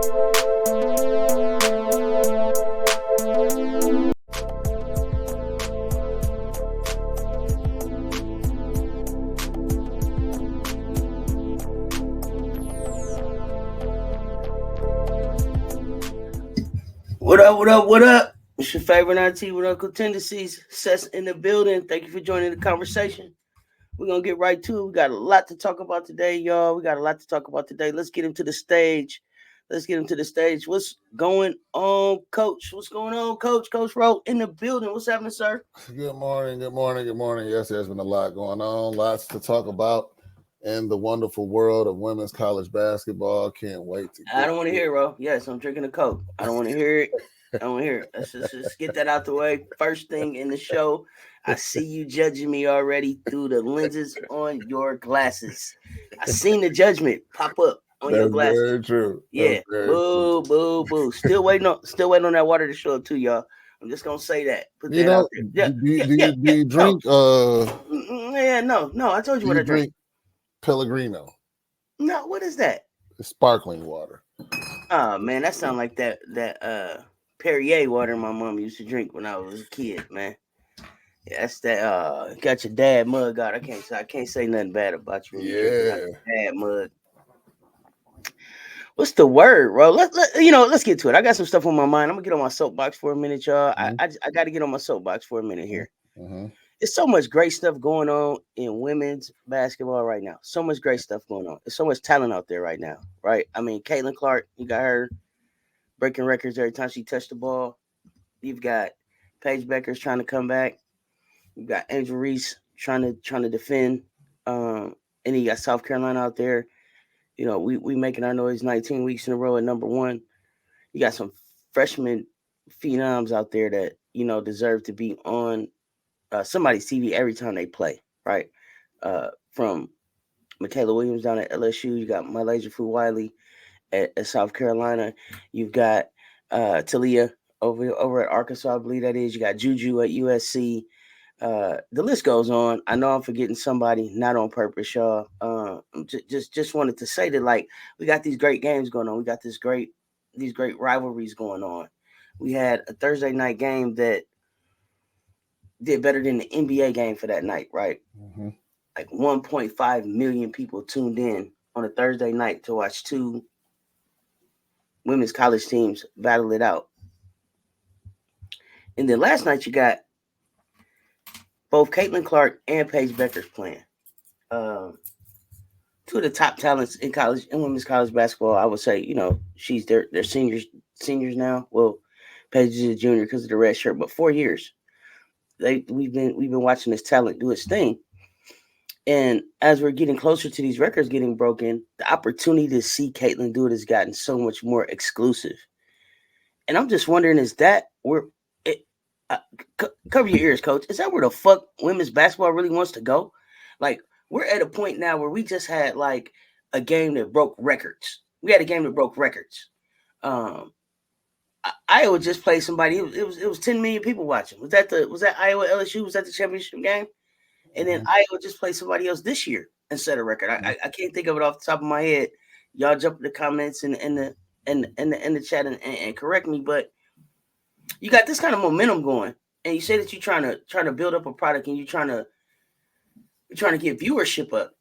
What up? It's your favorite auntie with Uncle Tendencies. Cess in the building. Thank you for joining the conversation. We're going to get right to it. We got a lot to talk about today, y'all. Let's get him to the stage. What's going on, Coach? Coach Rowe in the building. What's happening, sir? Good morning. Yes, there's been a lot going on. Lots to talk about in the wonderful world of women's college basketball. Can't wait to I don't want to hear it, bro. Yes, I'm drinking a Coke. I don't want to hear it. Let's just get that out the way. First thing in the show, I see you judging me already through the lenses on your glasses. I seen the judgment pop up on your glasses. Very true. Yeah. Boo. Still waiting on that water to show up too, y'all. I'm just gonna say that. Put that out there. Do you drink? No. I told you what I drink. Pellegrino. No, what is that? It's sparkling water. Oh man, that sounds like that Perrier water my mom used to drink when I was a kid, man. Yeah, that's that got your dad mug out. I can't say nothing bad about you. Yeah. Dad mug. What's the word, bro? Let's get to it. I got some stuff on my mind. I'm gonna get on my soapbox for a minute, y'all. Mm-hmm. I got to get on my soapbox for a minute here. Mm-hmm. There's so much great stuff going on in women's basketball right now. So much great stuff going on. There's so much talent out there right now, right? I mean, Caitlin Clark, you got her breaking records every time she touched the ball. You've got Paige Beckers trying to come back. You've got Angel Reese trying to defend. And then you got South Carolina out there. You know, we making our noise 19 weeks in a row at number one. You got some freshman phenoms out there that, you know, deserve to be on somebody's TV every time they play, right? From Michaela Williams down at LSU, you got Malaysia Fu-Wiley at South Carolina. You've got Talia over at Arkansas, I believe that is. You got Juju at USC. The list goes on. I know I'm forgetting somebody, not on purpose, y'all. Just wanted to say that, like, we got these great games going on. We got these great rivalries going on. We had a Thursday night game that did better than the NBA game for that night, right? Mm-hmm. Like 1.5 million people tuned in on a Thursday night to watch two women's college teams battle it out. And then last night you got both Caitlin Clark and Paige Beckers playing. Two of the top talents in college, in women's college basketball. I would say, you know, they're seniors now. Well, Paige is a junior because of the red shirt, but 4 years. We've been watching this talent do its thing. And as we're getting closer to these records getting broken, the opportunity to see Caitlin do it has gotten so much more exclusive. And I'm just wondering, is that where cover your ears, Coach? Is that where the fuck women's basketball really wants to go? Like, we're at a point now where we just had like a game that broke records. Iowa just played somebody. It was 10 million people watching. Was that Iowa LSU? Was that the championship game? And then Iowa just played somebody else this year and set a record. I can't think of it off the top of my head. Y'all jump in the comments and in the chat and correct me. But you got this kind of momentum going, and you say that you're trying to build up a product and you're trying to get viewership up.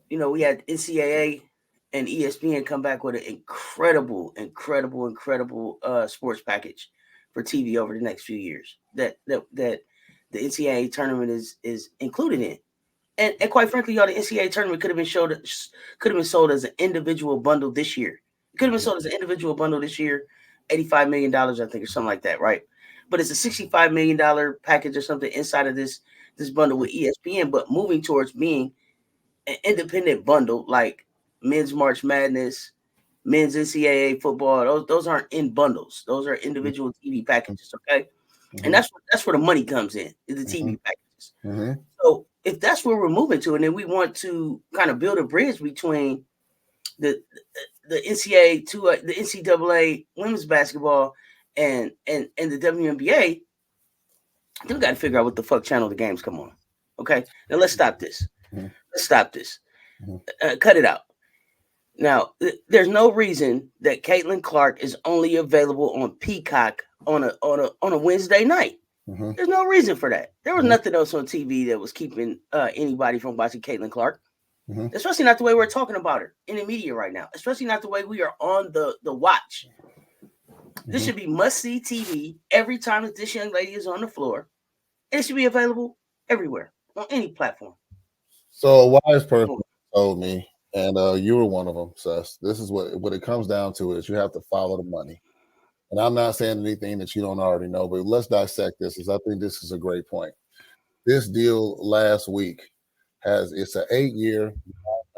You know, we had NCAA and ESPN come back with an incredible sports package for TV over the next few years that the NCAA tournament is included in. And quite frankly, y'all, the NCAA tournament could have been sold as an individual bundle this year. It could have been sold as an individual bundle this year, $85 million, I think, or something like that, right? But it's a $65 million package or something inside of this bundle with ESPN, but moving towards being an independent bundle like men's March Madness, men's NCAA football. Those aren't in bundles. Those are individual TV packages, okay? Mm-hmm. And that's where the money comes in, is the TV packages. Mm-hmm. So if that's where we're moving to, and then we want to kind of build a bridge between the NCAA to the NCAA women's basketball and the WNBA, then we got to figure out what the fuck channel the games come on. Okay, now let's stop this. Mm-hmm. Let's stop this. Mm-hmm. Cut it out. Now, there's no reason that Caitlin Clark is only available on Peacock on a Wednesday night. Mm-hmm. There's no reason for that. There was Mm-hmm. nothing else on TV that was keeping anybody from watching Caitlin Clark. Mm-hmm. Especially not the way we're talking about her in the media right now. Especially not the way we are on the watch. This should be must-see TV every time that this young lady is on the floor. It should be available everywhere on any platform. So a wise person told me, and you were one of them, Cess. This is what it comes down to is you have to follow the money. And I'm not saying anything that you don't already know, but let's dissect this, because I think this is a great point. This deal last week it's an 8-year,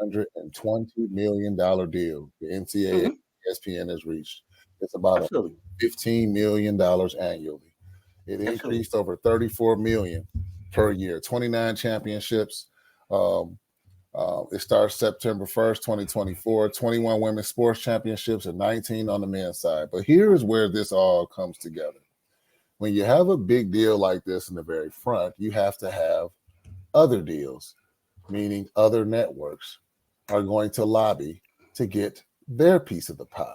$920 million deal. The NCAA ESPN has reached. It's about $15 million annually. It increased over $34 million per year. 29 championships. It starts September 1st, 2024. 21 women's sports championships and 19 on the men's side. But here's where this all comes together. When you have a big deal like this in the very front, you have to have other deals, meaning other networks are going to lobby to get their piece of the pie.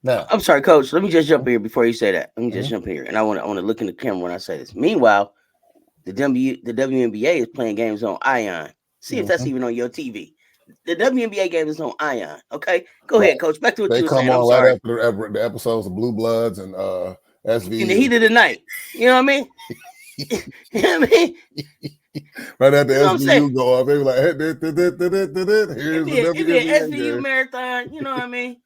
Now, I'm sorry, Coach. Let me just jump here before you say that. Let me just jump here, and I want to look in the camera when I say this. Meanwhile, the WNBA is playing games on Ion. See if that's even on your TV. The WNBA game is on Ion. Okay, go ahead, Coach. Back to what you were saying. They come on right after the episodes of Blue Bloods and SV. In the heat of the night. You know what I mean? You know what I mean? Right after SVU go off, they were like, here's the WNBA SVU marathon. You know what I mean?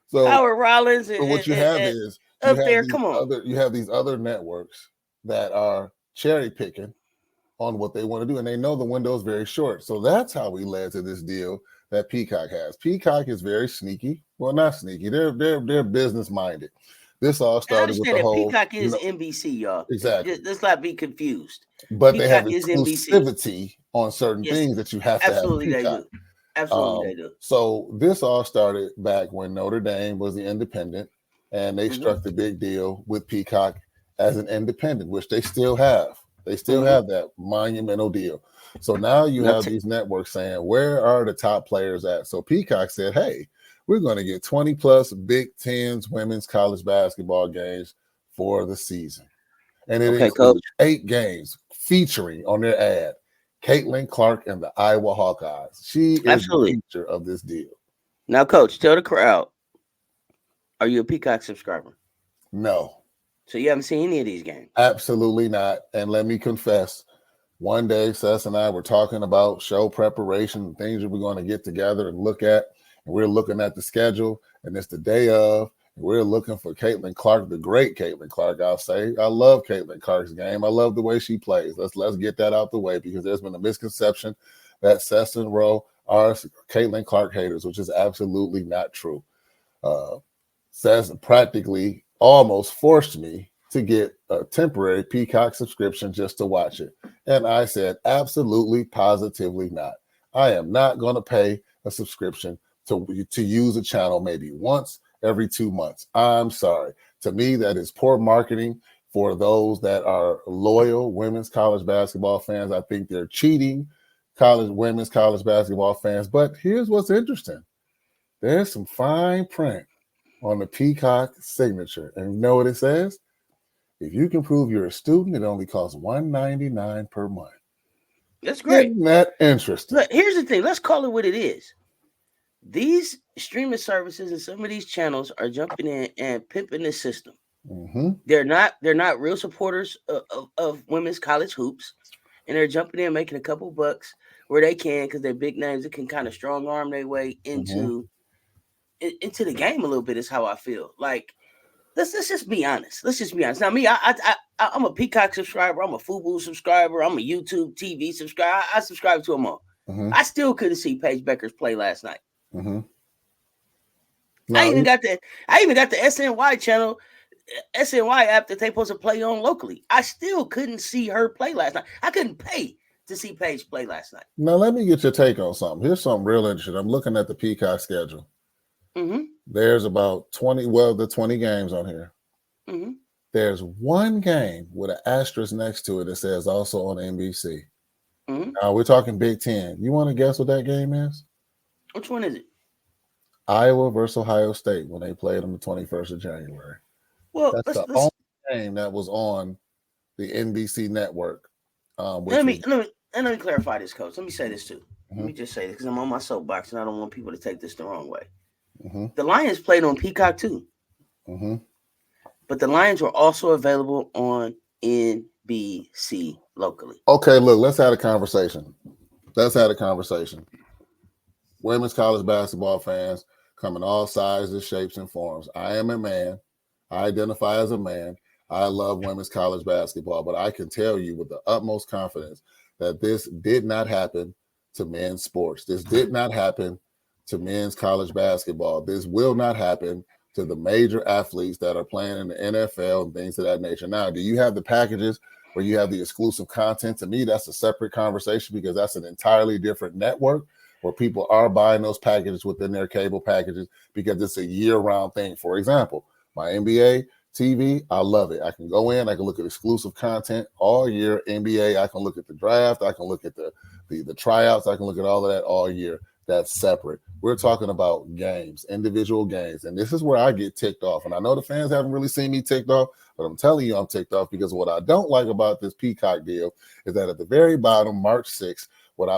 So Howard Rollins. So what you have is up there. Come on. You have these other networks that are cherry picking on what they want to do, and they know the window is very short. So that's how we led to this deal that Peacock has. Peacock is very sneaky. Well, not sneaky. They're business minded. This all started with the whole. Peacock is NBC, y'all. Exactly. Let's not be confused. But Peacock they have exclusivity on certain things that you have to have. Absolutely, they do. Absolutely, they do. So this all started back when Notre Dame was the independent, and they struck the big deal with Peacock as an independent, which they still have. They still have that monumental deal. So now you have these networks saying, where are the top players at? So Peacock said, hey, we're going to get 20 plus Big Ten's women's college basketball games for the season. And it includes 8 games featuring on their ad Caitlin Clark and the Iowa Hawkeyes. She is the feature of this deal. Now, Coach, tell the crowd, are you a Peacock subscriber? No. So you haven't seen any of these games? Absolutely not. And let me confess, one day Cess and I were talking about show preparation, things that we're going to get together and look at. And we're looking at the schedule, and it's the day of. And we're looking for Caitlin Clark, the great Caitlin Clark, I'll say. I love Caitlin Clark's game. I love the way she plays. Let's get that out the way, because there's been a misconception that Cess and Rowe are Caitlin Clark haters, which is absolutely not true. Cess practically almost forced me to get a temporary Peacock subscription just to watch it. And I said, absolutely, positively not. I am not going to pay a subscription to use a channel maybe once every 2 months. I'm sorry. To me, that is poor marketing for those that are loyal women's college basketball fans. I think they're cheating women's college basketball fans. But here's what's interesting. There's some fine print on the Peacock signature. And you know what it says? If you can prove you're a student, it only costs $199 per month. That's great. Isn't that interesting? Look, here's the thing. Let's call it what it is. These streaming services and some of these channels are jumping in and pimping the system. They're not real supporters of women's college hoops, and they're jumping in making a couple bucks where they can, because they're big names that can kind of strong arm their way into the game a little bit. Is how I feel. Like, let's just be honest. Let's just be honest. Now, me, I'm a Peacock subscriber. I'm a Fubu subscriber. I'm a YouTube TV subscriber. I subscribe to them all. I still couldn't see Paige Becker's play last night. No, I even got the SNY channel, SNY app that they supposed to play on locally. I still couldn't see her play last night. I couldn't pay to see Paige play last night. Now let me get your take on something. Here's something real interesting. I'm looking at the Peacock schedule. There's about 20 games on here. There's one game with an asterisk next to it that says also on NBC. Now we're talking Big Ten. You want to guess what that game is? Which one is it? Iowa versus Ohio State when they played on the 21st of January. Well, That's the only game that was on the NBC network. let me clarify this, Coach. Let me say this too. Let me just say this because I'm on my soapbox and I don't want people to take this the wrong way. The Lions played on Peacock too, but the Lions were also available on NBC locally. Okay, look, let's have a conversation. Women's college basketball fans come in all sizes, shapes, and forms. I am a man. I identify as a man. I love women's college basketball, but I can tell you with the utmost confidence that this did not happen to men's sports. This did not happen to men's college basketball. This will not happen to the major athletes that are playing in the NFL and things of that nature. Now, do you have the packages where you have the exclusive content? To me, that's a separate conversation because that's an entirely different network where people are buying those packages within their cable packages because it's a year-round thing. For example, my NBA TV, I love it. I can go in, I can look at exclusive content all year. NBA, I can look at the draft, I can look at the tryouts, I can look at all of that all year. That's separate. We're talking about games, individual games, and this is where I get ticked off. And I know the fans haven't really seen me ticked off, but I'm telling you I'm ticked off because what I don't like about this Peacock deal is that at the very bottom, March 6th, what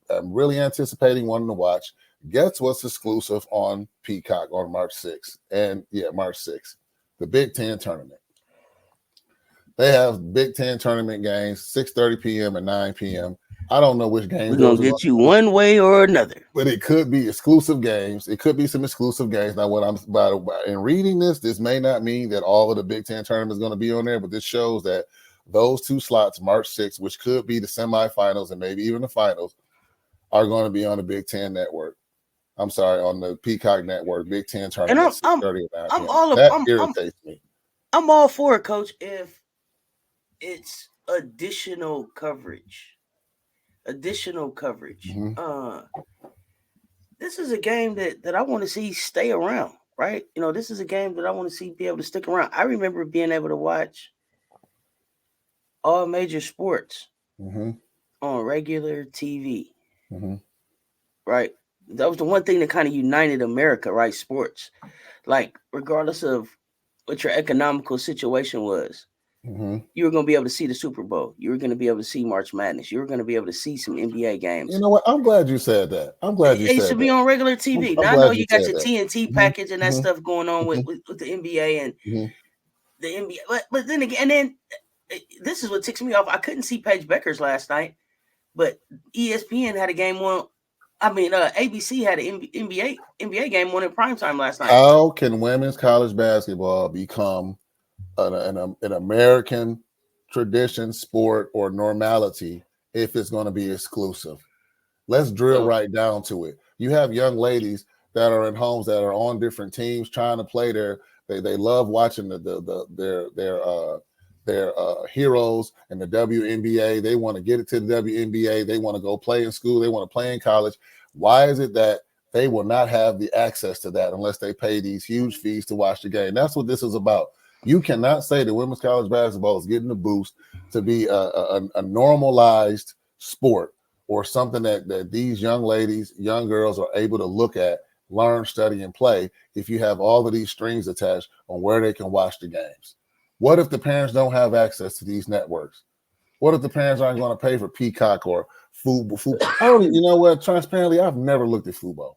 I'm really anticipating wanting to watch, guess what's exclusive on Peacock on March 6th? And yeah, March 6th. The Big Ten tournament. They have Big Ten tournament games, 6:30 p.m. and 9 p.m. I don't know which games. We're going to get you one way or another. But it could be exclusive games. It could be some exclusive games. Now, what I'm about in reading this may not mean that all of the Big Ten tournament is going to be on there, but this shows that those two slots, March 6th, which could be the semifinals and maybe even the finals, are going to be on the Big Ten network. I'm sorry, on the Peacock network, Big Ten tournament. Irritates me. I'm all for it, Coach, if it's additional coverage. This is a game that I want to see stay around, right? You know, this is a game that I want to see be able to stick around. I remember being able to watch all major sports on regular TV, right? That was the one thing that kind of united America, right? Sports. Like, regardless of what your economical situation was, you were going to be able to see the Super Bowl. You were going to be able to see March Madness. You were going to be able to see some NBA games. You know what? I'm glad you said that. It should be on regular TV. Now, I know you got your TNT package and that stuff going on with the NBA and the NBA. But then again, and then this is what ticks me off. I couldn't see Paige Beckers last night, but ESPN had a game on. I mean, ABC had an NBA game on in primetime last night. How can women's college basketball become an American tradition, sport, or normality if it's going to be exclusive? Let's drill right down to it. You have young ladies that are in homes that are on different teams trying to play they love watching their heroes in the WNBA. They want to get it to the WNBA. They want to go play in school. They want to play in college. Why is it that they will not have the access to that unless they pay these huge fees to watch the game? That's what this is about. You cannot say that women's college basketball is getting a boost to be a normalized sport or something that these young ladies, young girls are able to look at, learn, study, and play if you have all of these strings attached on where they can watch the games. What if the parents don't have access to these networks? What if the parents aren't going to pay for Peacock or Fubo? You know what? Transparently, I've never looked at Fubo.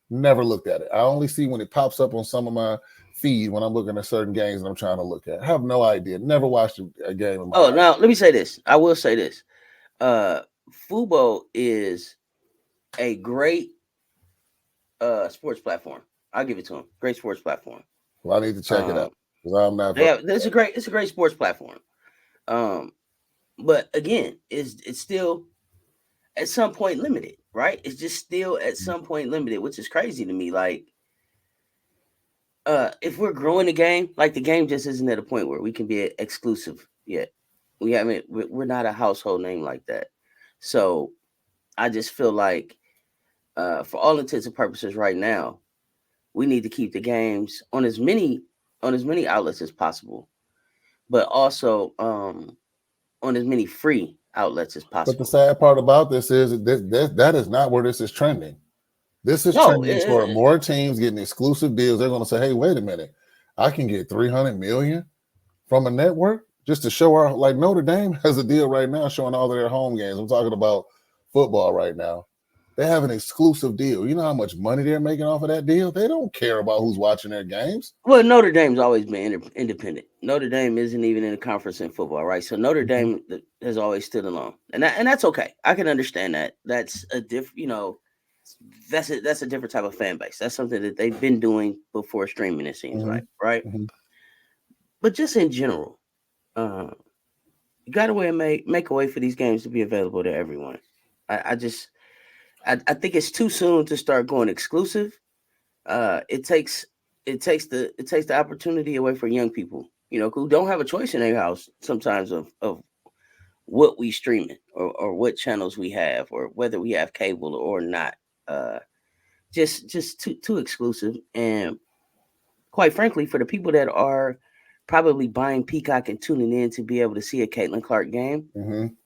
Never looked at it. I only see when it pops up on some of my feed when I'm looking at certain games and I'm trying to look at. I have no idea. Never watched a game in my life. Now let me say this. I will say this. Fubo is a great sports platform. I'll give it to them. Great sports platform. Well, I need to check it out because I'm not. Yeah, it's a great sports platform. But again, it's still at some point limited, right? It's just still at some point limited, which is crazy to me. Like, if we're growing the game, like the game just isn't at a point where we can be exclusive yet. We're not a household name like that. So I just feel like, for all intents and purposes, right now, we need to keep the games on as many outlets as possible, but also on as many free outlets as possible. But the sad part about this is that is not where this is trending. This is No, trending toward more teams getting exclusive deals. They're going to say, hey, wait a minute. I can get $300 million from a network just to show our, like Notre Dame has a deal right now showing all of their home games. I'm talking about football right now. They have an exclusive deal. You know how much money they're making off of that deal? They don't care about who's watching their games. well, Notre Dame's always been independent. Notre Dame isn't even in a conference in football, right? So Notre Dame has always stood alone, and that's okay. I can understand that. That's a that's a different type of fan base. That's something that they've been doing before streaming. It seems like, right? But just in general, you got to make a way for these games to be available to everyone. I think it's too soon to start going exclusive. It takes the opportunity away from young people, who don't have a choice in their house sometimes of what we streaming or what channels we have or whether we have cable or not. Just too exclusive, and quite frankly, for the people that are probably buying Peacock and tuning in to be able to see a Caitlin Clark game,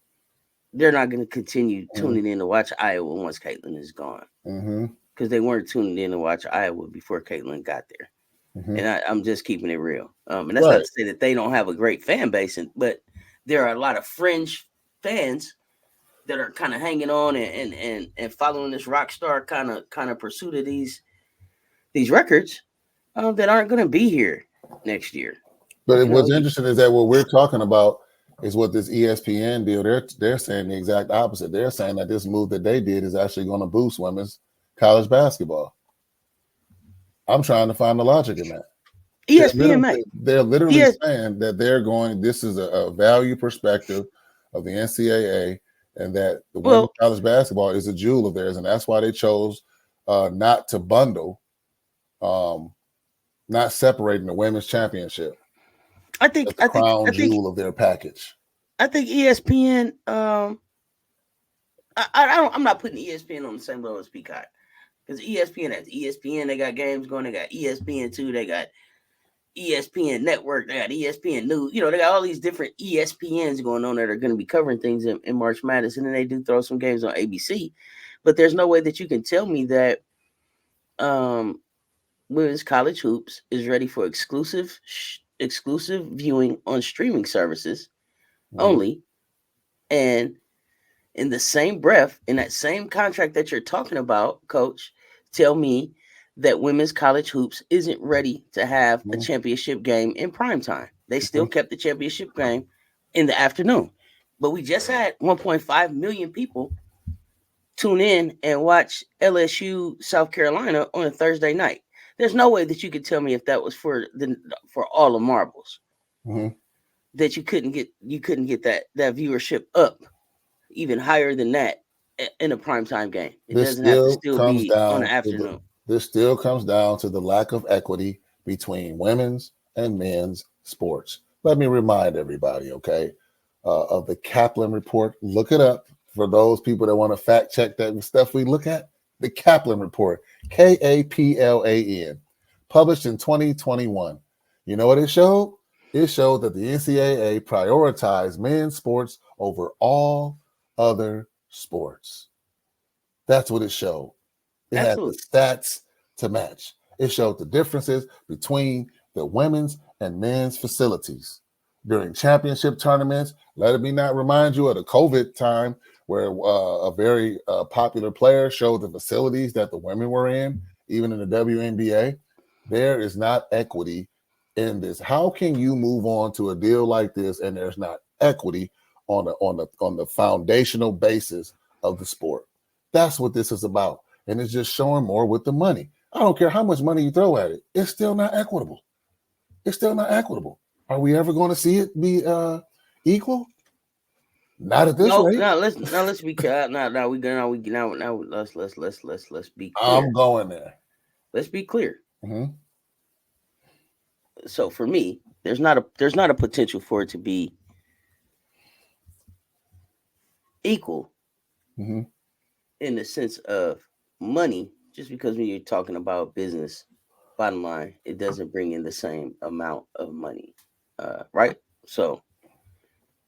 they're not going to continue tuning in to watch Iowa once Caitlin is gone, because they weren't tuning in to watch Iowa before Caitlin got there. And I'm just keeping it real. And that's not to say that they don't have a great fan base, but there are a lot of fringe fans that are kind of hanging on and following this rock star kind of pursuit of these records that aren't going to be here next year. But what's interesting is that what we're talking about is what this ESPN deal. They're saying the exact opposite. They're saying that this move that they did is actually going to boost women's college basketball. I'm trying to find the logic in that. ESPN, they're literally saying that they're going. This is a value perspective of the NCAA, and that the women's college basketball is a jewel of theirs, and that's why they chose not to bundle, not separating the women's championship. I think the crown jewel of their package. I think ESPN. I'm not putting ESPN on the same level as Peacock, because ESPN has ESPN. They got games going. They got ESPN2. They got ESPN Network. They got ESPN News. They got all these different ESPNs going on that are going to be covering things in March Madness, and then they do throw some games on ABC. But there's no way that you can tell me that women's college hoops is ready for exclusive viewing on streaming services only, and in the same breath, in that same contract that you're talking about, Coach, tell me that women's college hoops isn't ready to have a championship game in prime time. They still kept the championship game in the afternoon, but we just had 1.5 million people tune in and watch LSU South Carolina on a Thursday night. There's no way that you could tell me if that was for all the marbles, that you couldn't get that viewership up even higher than that in a primetime game. It doesn't have to still be on the afternoon. This still comes down to the lack of equity between women's and men's sports. Let me remind everybody, of the Kaplan report. Look it up for those people that want to fact check that stuff we look at. The Kaplan report, Kaplan, published in 2021. You know what it showed? It showed that the NCAA prioritized men's sports over all other sports. That's what it showed. It had the stats to match. It showed the differences between the women's and men's facilities during championship tournaments. Let me not remind you of the COVID time where a very popular player showed the facilities that the women were in, even in the WNBA. There is not equity in this. How can you move on to a deal like this and there's not equity on the foundational basis of the sport? That's what this is about. And it's just showing more with the money. I don't care how much money you throw at it. It's still not equitable. It's still not equitable. Are we ever going to see it be equal? Not at this rate. Let's be clear. Let's be clear. I'm going there. Let's be clear. So for me, there's not a potential for it to be equal in the sense of money, just because when you're talking about business, bottom line, it doesn't bring in the same amount of money, right? So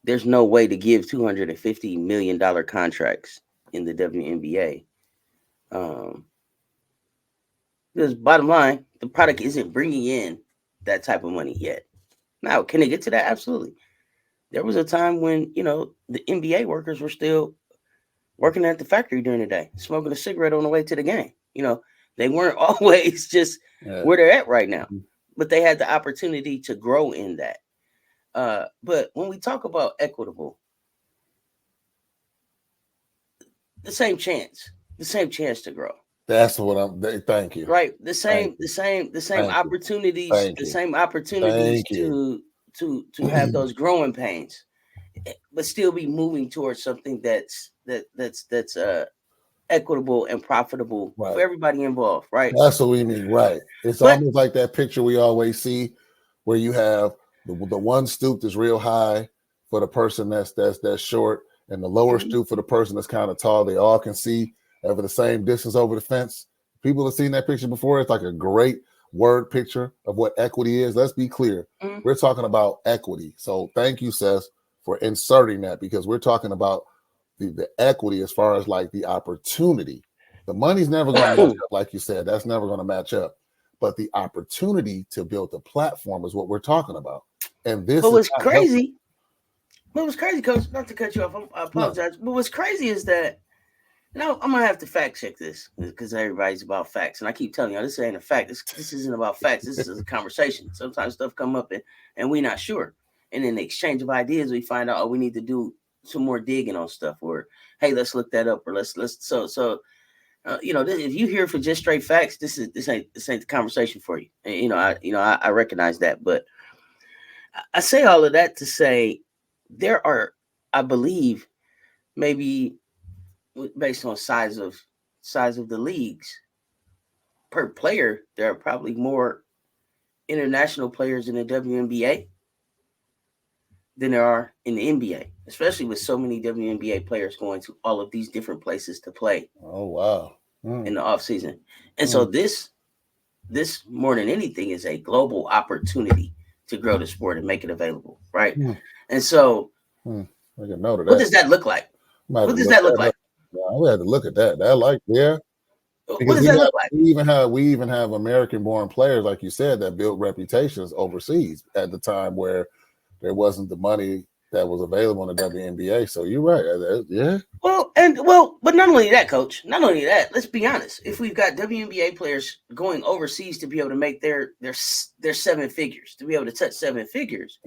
there's no way to give $250 million contracts in the WNBA Because bottom line, the product isn't bringing in that type of money yet. Now, can it get to that? Absolutely. There was a time when, the NBA workers were still working at the factory during the day, smoking a cigarette on the way to the game. They weren't always just where they're at right now, but they had the opportunity to grow in that. But when we talk about equitable, the same chance to grow. That's what thank you. Right. The same opportunities, the same opportunities to have those growing pains, but still be moving towards something that's equitable and profitable for everybody involved. Right. That's what we mean. Right. It's almost like that picture we always see where you have the one stoop that's real high for the person that's short, and the lower stoop for the person that's kind of tall. They all can see over the same distance over the fence. People have seen that picture before. It's like a great word picture of what equity is. Let's be clear. We're talking about equity. So thank you, Cess, for inserting that, because we're talking about the equity as far as like the opportunity. The money's never going to match up, like you said. That's never going to match up. But the opportunity to build the platform is what we're talking about. And this is crazy. What was crazy, Coach, not to cut you off, I apologize. No. But what's crazy is that, I'm going to have to fact check this because everybody's about facts. And I keep telling you, this ain't a fact. This isn't about facts. This is a conversation. Sometimes stuff come up and we're not sure. And in the exchange of ideas, we find out, we need to do some more digging on stuff, or, hey, let's look that up, or let's if you hear for just straight facts, this ain't the conversation for you. And, I recognize that, but I say all of that to say there are, I believe, maybe based on size of the leagues per player, there are probably more international players in the WNBA than there are in the NBA, especially with so many WNBA players going to all of these different places to play. Oh, wow. In the off season. And so this more than anything is a global opportunity to grow the sport and make it available. Right. And so I can note of what does that look like? What does that look like? We had to look at that. What does that look like? We even have American-born players, like you said, that built reputations overseas at the time where there wasn't the money that was available in the WNBA. So you're right. Yeah. But not only that, Coach. Not only that. Let's be honest. If we've got WNBA players going overseas to be able to make their 7 figures, to be able to touch 7 figures,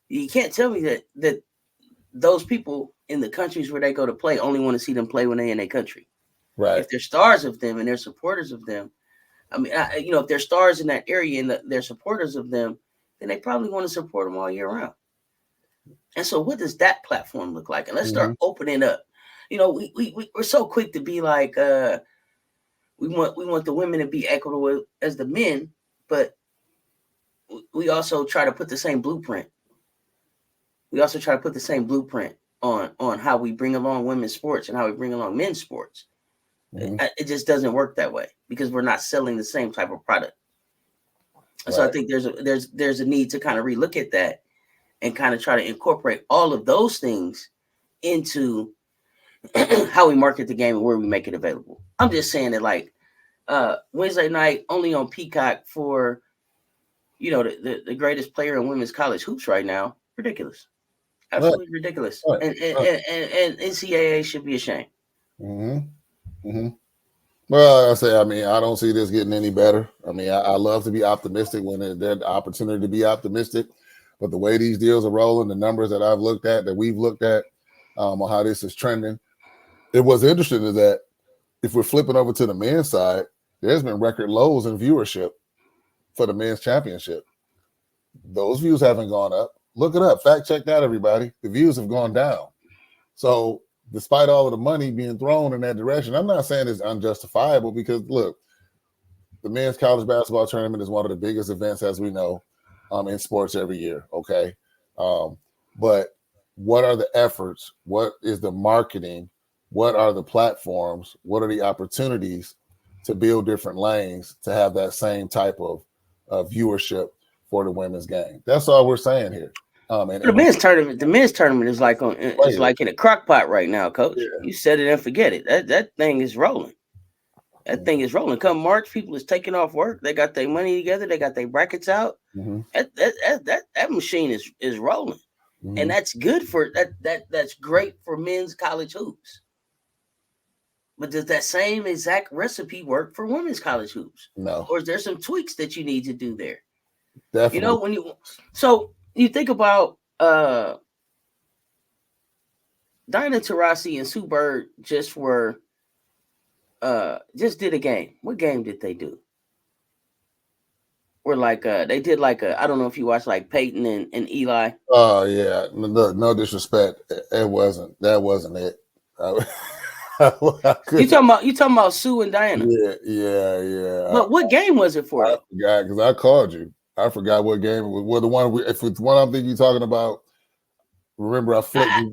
you can't tell me that those people in the countries where they go to play only want to see them play when they're in their country. Right. If they're stars of them and they're supporters of them, if they're stars in that area and they're supporters of them, then they probably want to support them all year round. And so what does that platform look like? And let's start opening up. We're so quick to be like, we want the women to be equitable as the men, but we also try to put the same blueprint. On how we bring along women's sports and how we bring along men's sports. It just doesn't work that way because we're not selling the same type of product. Right. So I think there's a need to kind of relook at that and kind of try to incorporate all of those things into how we market the game and where we make it available. I'm just saying that, like, Wednesday night only on Peacock for, the greatest player in women's college hoops right now. Ridiculous. Absolutely ridiculous. Right. And NCAA should be ashamed. Well, I don't see this getting any better. I love to be optimistic when there's the opportunity to be optimistic. But the way these deals are rolling, the numbers that we've looked at on how this is trending, it was interesting is that if we're flipping over to the men's side, there's been record lows in viewership for the men's championship. Those views haven't gone up. Look it up. Fact check that, everybody. The views have gone down. So despite all of the money being thrown in that direction, I'm not saying it's unjustifiable because, look, the men's college basketball tournament is one of the biggest events, as we know, in sports every year, okay? But what are the efforts? What is the marketing? What are the platforms? What are the opportunities to build different lanes to have that same type of viewership for the women's game? That's all we're saying here. The men's tournament is like in a crock pot right now, Coach. Yeah. You set it and forget it. That thing is rolling. That thing is rolling. Come March, people is taking off work. They got their money together. They got their brackets out. That machine is rolling, and that's good for that's great for men's college hoops. But does that same exact recipe work for women's college hoops? No. Or is there some tweaks that you need to do there? Definitely. You know, so you think about Diana Taurasi and Sue Bird just did a game. What game did they do? Where like they did like I don't know if you watched like Peyton and Eli. Oh yeah, no disrespect. That wasn't it. You talking about Sue and Diana? Yeah. But what game was it for? I forgot because I called you. I forgot what game it was. Well, the one if it's one I'm thinking you're talking about. Remember, I flipped I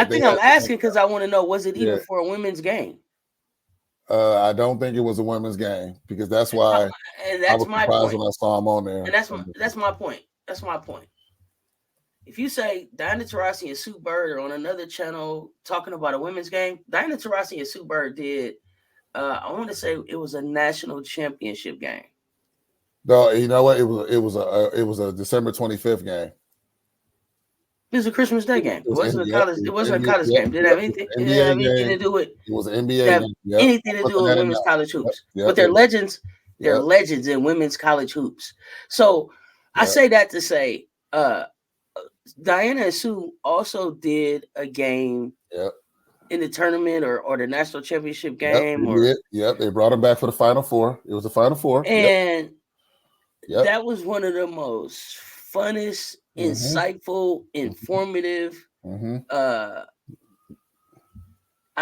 think I'm asking because I want to know, was it even for a women's game? I don't think it was a women's game because that's why and that's I was my surprised point. when I saw him on there. And that's my point. That's my point. If you say Diana Taurasi and Sue Bird are on another channel talking about a women's game, Diana Taurasi and Sue Bird did. I want to say it was a national championship game. No, you know what? It was a December 25th game. It was a Christmas Day game. It wasn't a college. It wasn't a college game. Did it have anything? It didn't have anything to do with. It was an NBA game. Anything to do with women's college hoops? But they're legends. They're legends in women's college hoops. So I say that to say, Diana and Sue also did a game in the tournament or the national championship game. They brought them back for the Final Four. It was the Final Four. And that was one of the most funnest, insightful, informative. I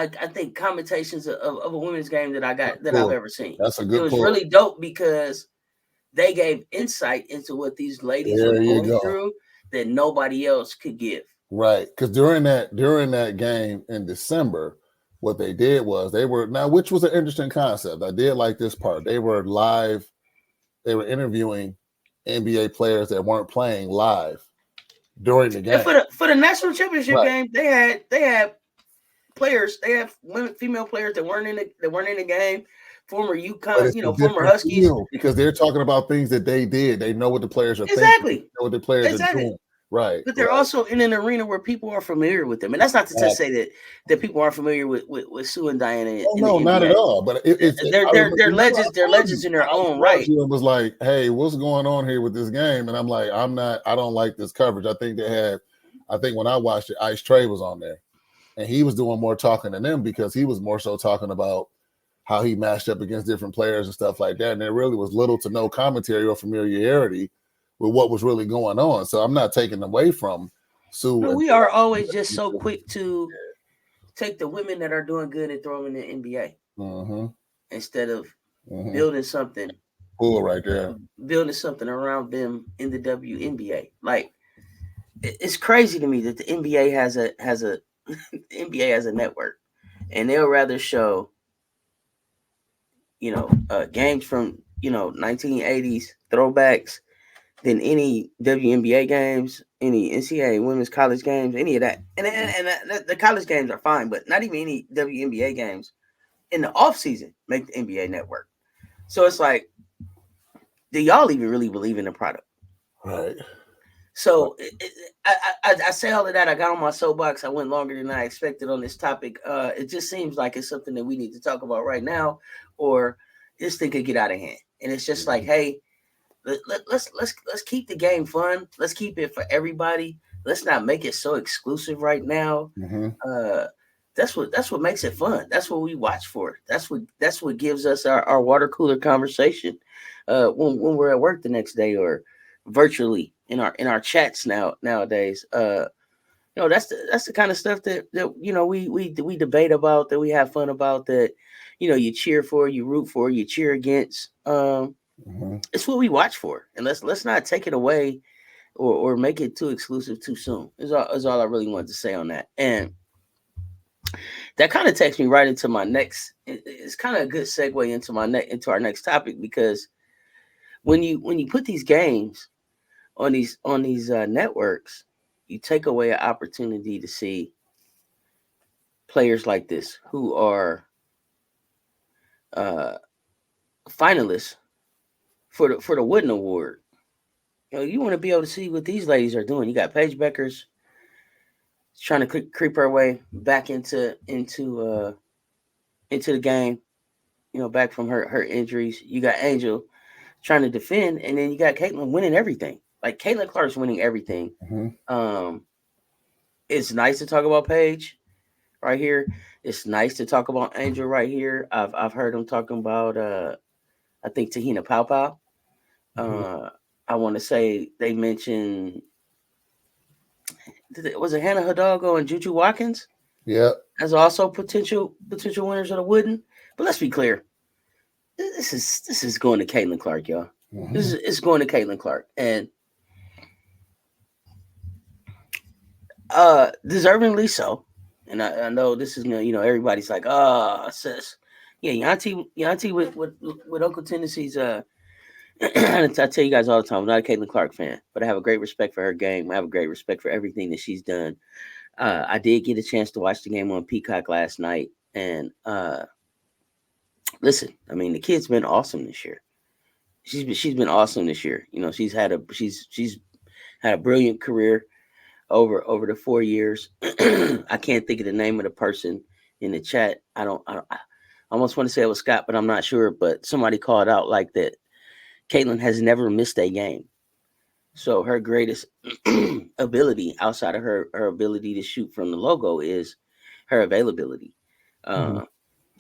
think commentations of a women's game that I've ever seen. That's a good. It was really dope because they gave insight into what these ladies were going through that nobody else could give. Right, because during that game in December, what they did was which was an interesting concept. I did like this part. They were live. They were interviewing NBA players that weren't playing live during the game. And for the national championship game, they had players. They had female players that weren't in the game. Former UConn, former Huskies. Because they're talking about things that they did. They know what the players are thinking. They know what the players are doing. Right. But they're also in an arena where people are familiar with them. And that's not to say that people aren't familiar with Sue and Diana. No, not at all. But they're legends. They're legends in their own right. It was like, hey, what's going on here with this game? And I'm like, I don't like this coverage. I think when I watched it, Ice Trey was on there. And he was doing more talking than them because he was more so talking about how he matched up against different players and stuff like that. And there really was little to no commentary or familiarity with what was really going on. So I'm not taking away from Sue. No, we are always just so quick to take the women that are doing good and throw them in the NBA instead of building something. Cool, right there. Building something around them in the WNBA. Like it's crazy to me that the NBA has a NBA has a network, and they'll rather show games from 1980s throwbacks than any WNBA games, any NCAA women's college games, any of that. And the college games are fine, but not even any WNBA games in the off season make the NBA network. So it's like, do y'all even really believe in the product? Right. So I say all of that. I got on my soapbox. I went longer than I expected on this topic. It just seems like it's something that we need to talk about right now, or this thing could get out of hand. And it's just like, hey, let's keep the game fun. Let's keep it for everybody. Let's not make it so exclusive right now. That's what makes it fun. That's what we watch for. That's what gives us our water cooler conversation when we're at work the next day or virtually in our chats nowadays. That's the kind of stuff that we debate about, that we have fun about, that you cheer for, you root for, you cheer against. It's what we watch for, and let's not take it away or make it too exclusive too soon. Is all I really wanted to say on that. And that kind of takes me right into my next. It's kind of a good segue into our next topic, because when you put these games on these networks, you take away an opportunity to see players like this who are finalists for the Wooden Award. You want to be able to see what these ladies are doing. You got Paige Beckers trying to creep her way back into the game. Back from her injuries. You got Angel trying to defend, and then you got Caitlin winning everything. Like Caitlin Clark's winning everything. Mm-hmm. It's nice to talk about Paige right here. It's nice to talk about Angel right here. I've heard them talking about I think Tahina Pau. Mm-hmm. I want to say they mentioned, was it Hannah Hidalgo and Juju Watkins Yeah. as also potential winners of the Wooden. But let's be clear, this is going to Caitlin Clark, y'all. Mm-hmm. It's going to Caitlin Clark, and deservingly so. And I know this is everybody's like, Cess. Yeah, Yanti with Uncle Tennessee's I tell you guys all the time, I'm not a Caitlin Clark fan, but I have a great respect for her game. I have a great respect for everything that she's done. I did get a chance to watch the game on Peacock last night, and listen, I mean, the kid's been awesome this year. She's been awesome this year. She's had a brilliant career over the 4 years. I can't think of the name of the person in the chat. I almost want to say it was Scott, but I'm not sure. But somebody called out like that. Caitlin has never missed a game. So her greatest ability outside of her ability to shoot from the logo is her availability. Mm-hmm.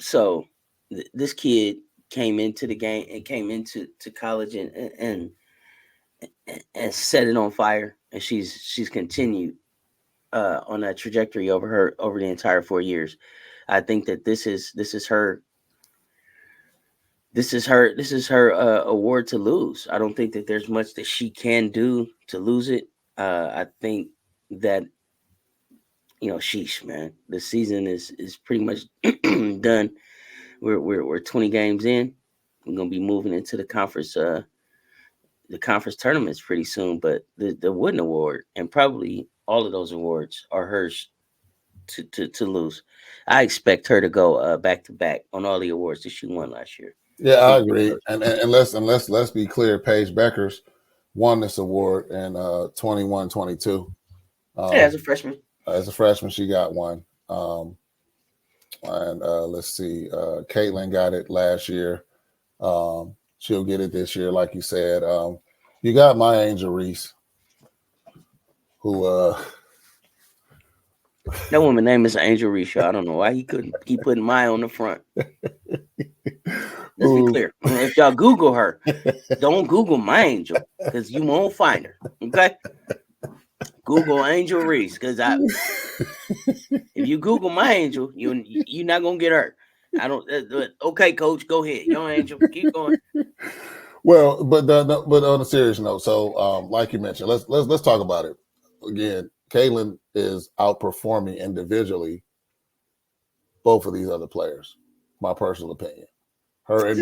So this kid came into the game and came into college and set it on fire, and she's continued on that trajectory over the entire 4 years. I think that this is her award to lose. I don't think that there's much that she can do to lose it. I think that sheesh, man, the season is pretty much done. We're 20 games in. We're gonna be moving into the conference tournaments pretty soon. But the Wooden Award and probably all of those awards are hers to lose. I expect her to go back to back on all the awards that she won last year. Yeah, I agree. And let's be clear, Paige Beckers won this award in 21-22. As a freshman. As a freshman, she got one. And let's see, Caitlin got it last year. She'll get it this year, like you said. You got my Angel Reese, who that woman name is Angel Reese. I don't know why he couldn't keep putting my on the front. Let's be clear. If y'all Google her, don't Google my Angel because you won't find her. Okay? Google Angel Reese because if you Google my Angel, you're not gonna get her. I don't. Okay, Coach, go ahead. Your Angel, keep going. Well, but on a serious note, so like you mentioned, let's talk about it again. Caitlin is outperforming individually both of these other players. My personal opinion. She's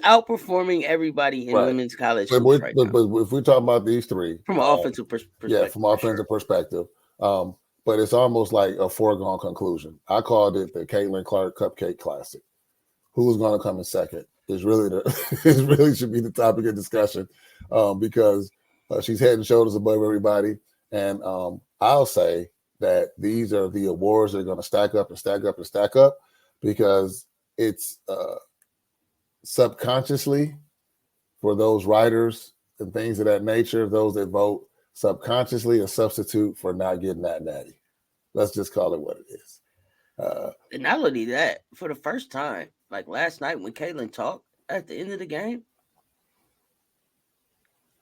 outperforming everybody in women's college hoops right now. But if we talk about these three from an offensive perspective, yeah, from offensive perspective, but it's almost like a foregone conclusion. I called it the Caitlin Clark Cupcake Classic. Who's going to come in second is really it really should be the topic of discussion because she's head and shoulders above everybody. And I'll say that these are the awards that are going to stack up and stack up and stack up because it's subconsciously for those writers and things of that nature, those that vote, subconsciously a substitute for not getting that natty. Let's just call it what it is. And not only that, for the first time, like last night when Caitlin talked at the end of the game,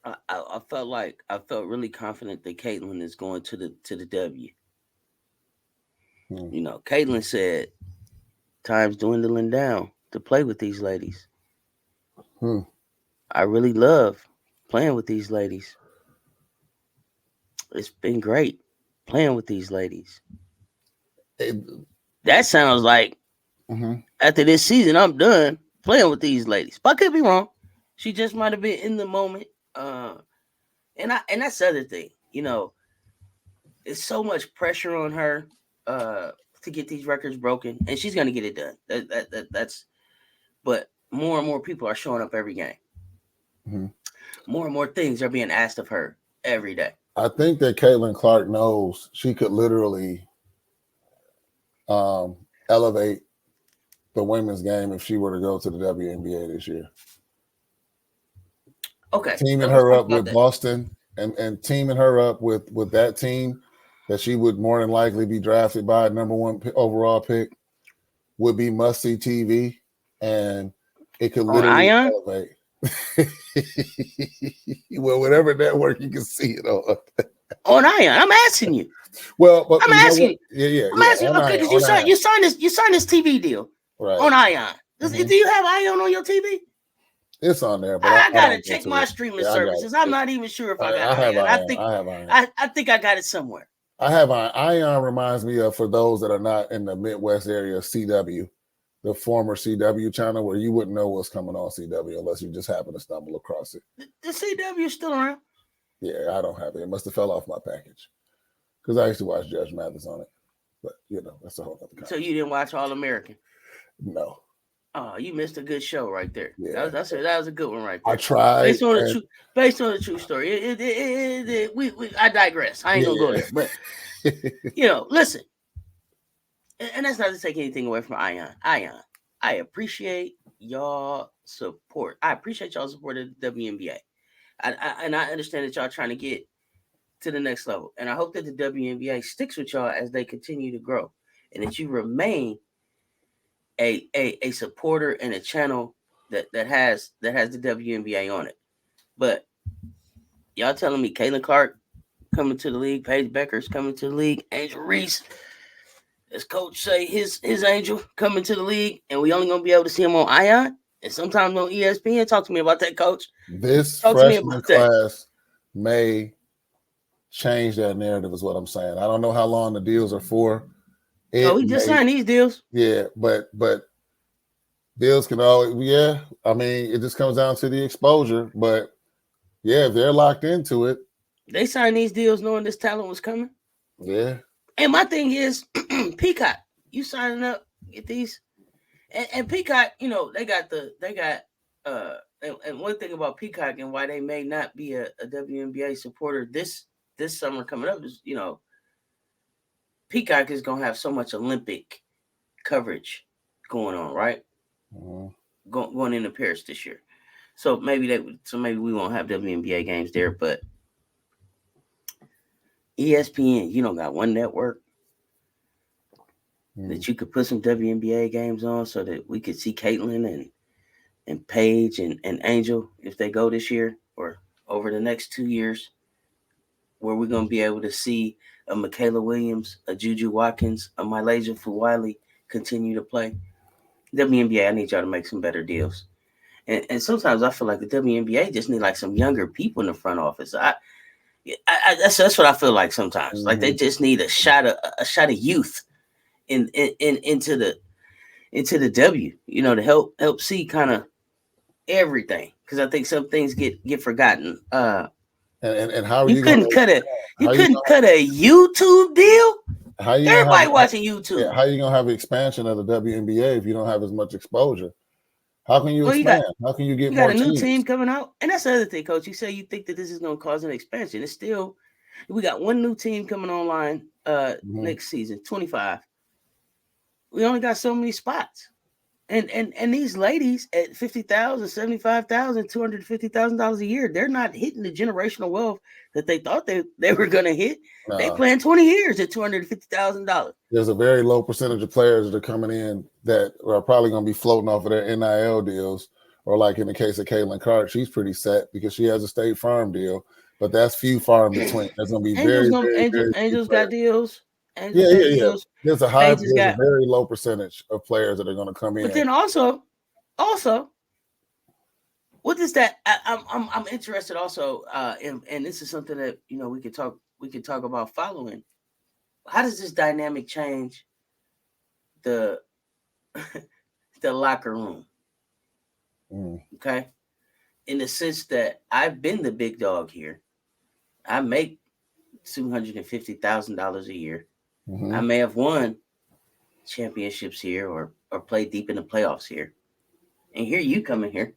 I felt really confident that Caitlin is going to the W. Caitlin said, "Time's dwindling down to play with these ladies. I really love playing with these ladies. It's been great playing with these ladies." That sounds like after this season, I'm done playing with these ladies. But I could be wrong. She just might have been in the moment. And that's the other thing. It's so much pressure on her to get these records broken, and she's gonna get it done. But more and more people are showing up every game. Mm-hmm. More and more things are being asked of her every day. I think that Caitlin Clark knows she could literally elevate the women's game if she were to go to the WNBA this year. Okay. Teaming her up with Boston and teaming her up with that team that she would more than likely be drafted by #1 overall pick would be must-see TV, and it could literally elevate. Well, whatever network you can see it on. On Ion, I'm asking you. Well, but I'm asking you. I'm asking you. Okay, because you signed this TV deal on Ion. Mm-hmm. Do you have Ion on your TV? It's on there, but I gotta check my streaming services. I'm not even sure if I got Ion. I think I got it somewhere. I have Ion. Reminds me of, for those that are not in the Midwest area, CW, the former CW channel, where you wouldn't know what's coming on CW unless you just happen to stumble across it. The CW is still around. Yeah, I don't have it. It must have fell off my package because I used to watch Judge Mathis on it. But that's a whole other conversation. So you didn't watch All American? No. Oh, you missed a good show right there. Yeah, that was a good one right there. I tried. Based on the true story. I digress. I ain't gonna go there. But listen. And that's not to take anything away from Ion. I appreciate y'all support. I appreciate y'all support of the WNBA. And I understand that y'all trying to get to the next level. And I hope that the WNBA sticks with y'all as they continue to grow, and that you remain a supporter and a channel that has the WNBA on it. But y'all telling me Caitlin Clark coming to the league, Paige Becker's coming to the league, Angel Reese, as coach say, his Angel coming to the league, and we only gonna be able to see him on Ion and sometimes on ESPN. Talk to me about that, coach. This freshman class may change that narrative, is what I'm saying. I don't know how long the deals are for. We just signed these deals. Yeah, but deals can always, I mean, it just comes down to the exposure. But yeah, if they're locked into it. They signed these deals knowing this talent was coming. Yeah. And my thing is, Peacock, you signing up, get these. And Peacock, they got and one thing about Peacock and why they may not be a WNBA supporter this summer coming up is, Peacock is going to have so much Olympic coverage going on, right? Mm-hmm. Going into Paris this year. So maybe we won't have WNBA games there, but ESPN, you don't got one network that you could put some WNBA games on so that we could see Caitlin and Paige and Angel if they go this year or over the next 2 years, where we're going to be able to see a Michaela Williams, a Juju Watkins, a Mylasia Fuwiley continue to play. WNBA, I need y'all to make some better deals. And sometimes I feel like the WNBA just need like some younger people in the front office. That's what I feel like sometimes. Mm-hmm. Like they just need a shot of youth into the W, to help see kind of everything, because I think some things get forgotten. And how are you couldn't cut a YouTube deal? How you everybody watching YouTube? Yeah, how you gonna have expansion of the WNBA if you don't have as much exposure? How can you expand? How can you get more? You got a new team coming out, and that's the other thing, Coach. You say you think that this is gonna cause an expansion. It's still, we got one new team coming online next season, 25. We only got so many spots. And these ladies at $50,000, $75,000, $250,000 a year, they're not hitting the generational wealth that they thought they were going to hit. No. They playing 20 years at $250,000. There's a very low percentage of players that are coming in that are probably going to be floating off of their NIL deals, or like in the case of Caitlin Clark, she's pretty set because she has a State Farm deal, but that's few far in between. There's going to be Angels got deals. Yeah. There's a very low percentage of players that are going to come in. But then also, what is that? I'm interested also, and this is something that we could talk about following. How does this dynamic change the locker room? Okay, in the sense that I've been the big dog here. I make $250,000 a year. Mm-hmm. I may have won championships here or played deep in the playoffs here. And here you come in here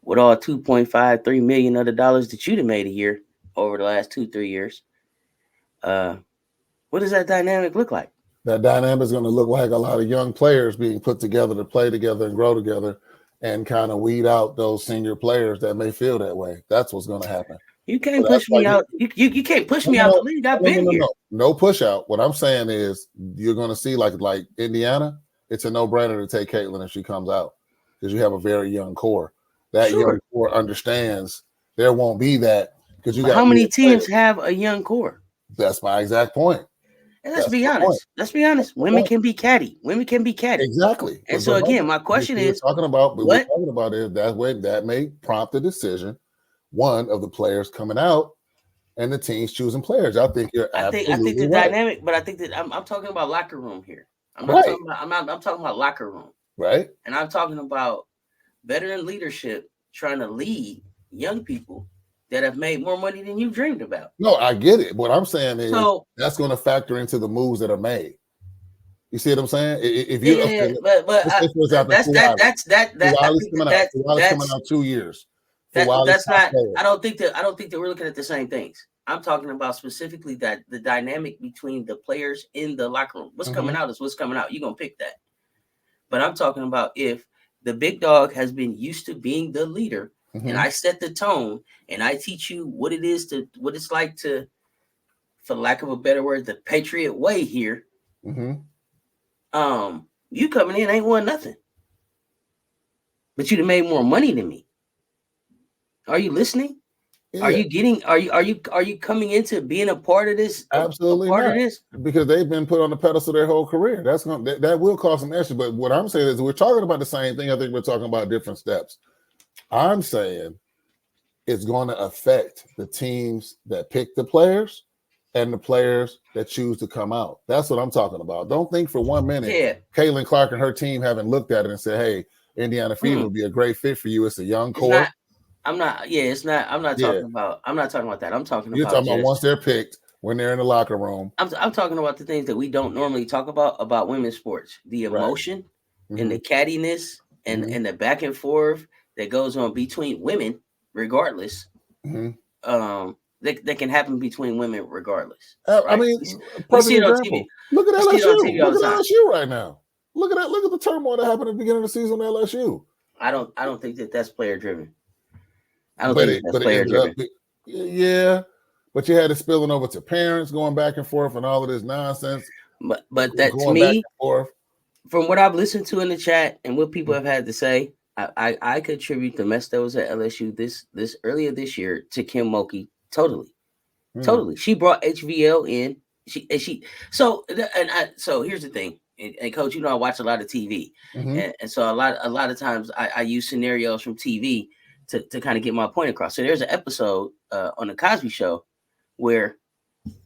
with all 2.5, 3 million of the dollars that you'd have made a year over the last 2-3 years. What does that dynamic look like? That dynamic is going to look like a lot of young players being put together to play together and grow together, and kind of weed out those senior players that may feel that way. That's what's going to happen. You can't push me out. You can't push me out the league. I've been here. No push out. What I'm saying is you're going to see like Indiana, it's a no-brainer to take Caitlin if she comes out because you have a very young core. That young core understands there won't be that because you got how many teams have a young core? That's my exact point. And let's be honest. Let's be honest. Women can be catty. Women can be catty. Exactly. And so again, my question is we're talking about is that way that may prompt a decision, one of the players coming out and the teams choosing players. I think you're absolutely I think the right. dynamic, but I think that I'm talking about locker room here. I'm talking about locker room. Right. And I'm talking about veteran leadership trying to lead young people that have made more money than you dreamed about. No, I get it. What I'm saying is that's going to factor into the moves that are made. You see what I'm saying? If you that's coming out 2 years. That's not. I don't think that we're looking at the same things. I'm talking about specifically that the dynamic between the players in the locker room. What's coming out is what's coming out. You're gonna pick that. But I'm talking about if the big dog has been used to being the leader. And I set the tone, and I teach you what it's like to, for lack of a better word, the Patriot way here. You coming in ain't won nothing, but you'd have made more money than me. Are you listening? Yeah. Are you coming into being a part of this? Absolutely not. Because they've been put on the pedestal their whole career. That will cause some issue. But what I'm saying is we're talking about the same thing. I think we're talking about different steps. I'm saying it's going to affect the teams that pick the players and the players that choose to come out. That's what I'm talking about. Don't think for 1 minute Caitlin Clark and her team haven't looked at it and said, hey, Indiana Fever would be a great fit for you. It's a young core. I'm not talking about that. I'm talking You're talking about once they're picked, when they're in the locker room. I'm talking about the things that we don't normally talk about women's sports. The emotion and the cattiness and the back and forth that goes on between women, regardless. That can happen between women, regardless. Right? I mean, we see it on TV. Look at LSU. Look at LSU right now. Look at that. Look at the turmoil that happened at the beginning of the season at LSU. I don't think that's player driven. I don't think that's player driven. Yeah, but you had it spilling over to parents, going back and forth, and all of this nonsense. But that to me, from what I've listened to in the chat and what people have had to say, I contribute the mess that was at LSU this earlier this year to Kim Mulkey totally. She brought HVL in. So here's the thing, and Coach, I watch a lot of TV, and so a lot of times I use scenarios from TV to kind of get my point across. So there's an episode on the Cosby Show where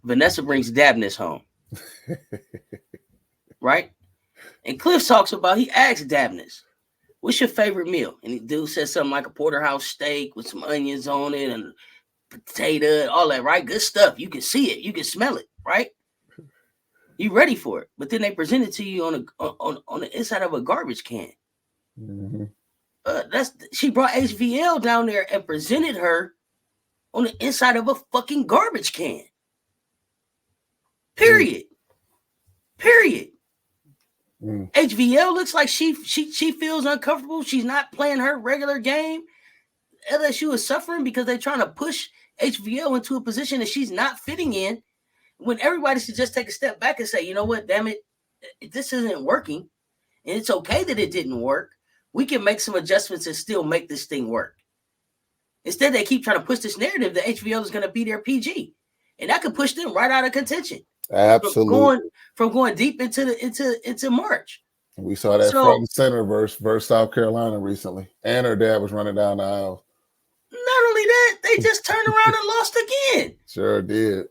Vanessa brings Dabness home, right? And Cliff talks about, he asks Dabness, what's your favorite meal? And the dude says something like a porterhouse steak with some onions on it and potato, all that, right? Good stuff. You can see it. You can smell it, right? You ready for it. But then they present it to you on the inside of a garbage can. She brought HVL down there and presented her on the inside of a fucking garbage can. Period. HVL looks like she feels uncomfortable. She's not playing her regular game. LSU is suffering because they're trying to push HVL into a position that she's not fitting in, when everybody should just take a step back and say, you know what, damn it, this isn't working. And it's okay that it didn't work. We can make some adjustments and still make this thing work. Instead, they keep trying to push this narrative that HVL is going to be their PG. And that could push them right out of contention. Absolutely. From going deep into March. We saw that front and center versus South Carolina recently. And her dad was running down the aisle. Not only that, they just turned around and lost again. Sure did.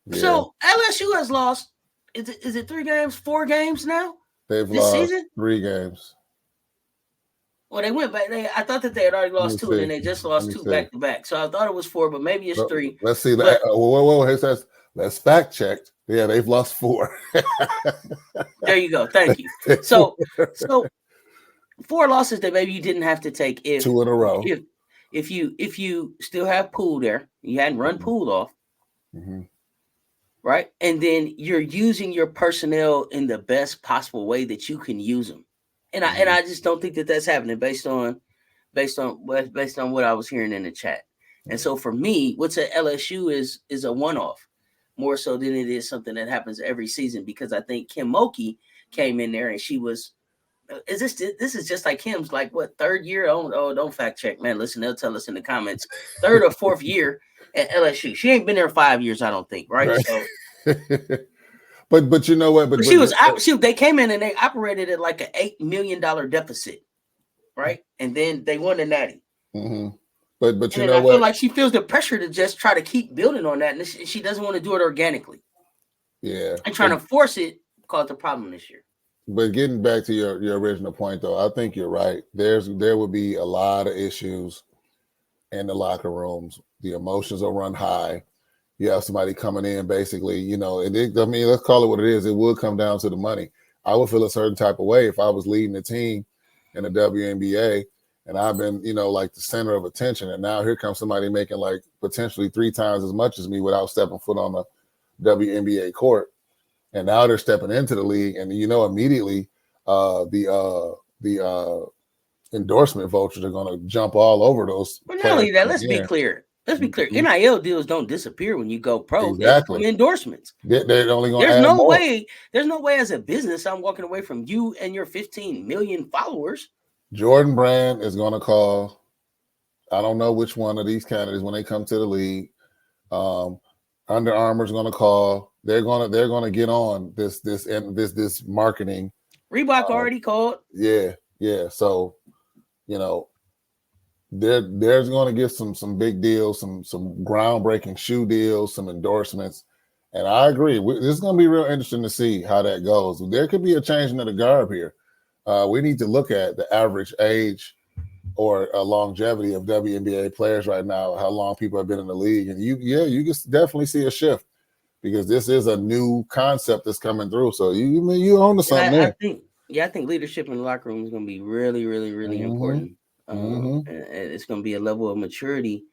Yeah. So LSU has lost. Is it 3 games, 4 games now? They've lost season? 3 games. Well, they went back. I thought that they had already lost 2, and then they just lost 2 back to back. So I thought it was 4, but maybe it's 3. Let's see. Whoa! It says let's fact check. Yeah, they've lost 4. There you go. Thank you. So 4 losses that maybe you didn't have to take if 2 in a row. If you still have Poole there, you hadn't run Poole off, right? And then you're using your personnel in the best possible way that you can use them. And I just don't think that that's happening based on what I was hearing in the chat. And so for me, what's at LSU is a one-off, more so than it is something that happens every season, because I think Kim Mulkey came in there and she was. This is just like Kim's, like, what, 3rd year? Don't fact check, man. Listen, they'll tell us in the comments. 3rd or 4th year at LSU. She ain't been there 5 years, I don't think, right? So, but you know what? But they came in and they operated at like an $8 million deficit, right? And then they won the Natty. But you know I what? feel like she feels the pressure to just try to keep building on that, and she doesn't want to do it organically. Yeah, and trying to force it caused a problem this year. But getting back to your original point, though, I think you're right. There would be a lot of issues in the locker rooms. The emotions will run high. You have somebody coming in, basically, you know, let's call it what it is. It would come down to the money. I would feel a certain type of way if I was leading the team in the WNBA and I've been, you know, like the center of attention. And now here comes somebody making like potentially 3 times as much as me without stepping foot on the WNBA court. And now they're stepping into the league, and you know immediately the endorsement vultures are going to jump all over those. But not only that, let's be clear. NIL deals don't disappear when you go pro. Exactly. Endorsements. They're only going to add more. There's no way as a business I'm walking away from you and your 15 million followers. Jordan Brand is going to call. I don't know which one of these candidates when they come to the league. Under Armour is going to call. They're gonna get on this marketing. Reebok already called. Yeah. So, you know, there's going to get some big deals, some groundbreaking shoe deals, some endorsements, and I agree. This is going to be real interesting to see how that goes. There could be a changing of the guard here. We need to look at the average age or longevity of WNBA players right now. How long people have been in the league, and you can definitely see a shift. Because this is a new concept that's coming through, so you own to something there. I think leadership in the locker room is going to be really, really, really important. And it's going to be a level of maturity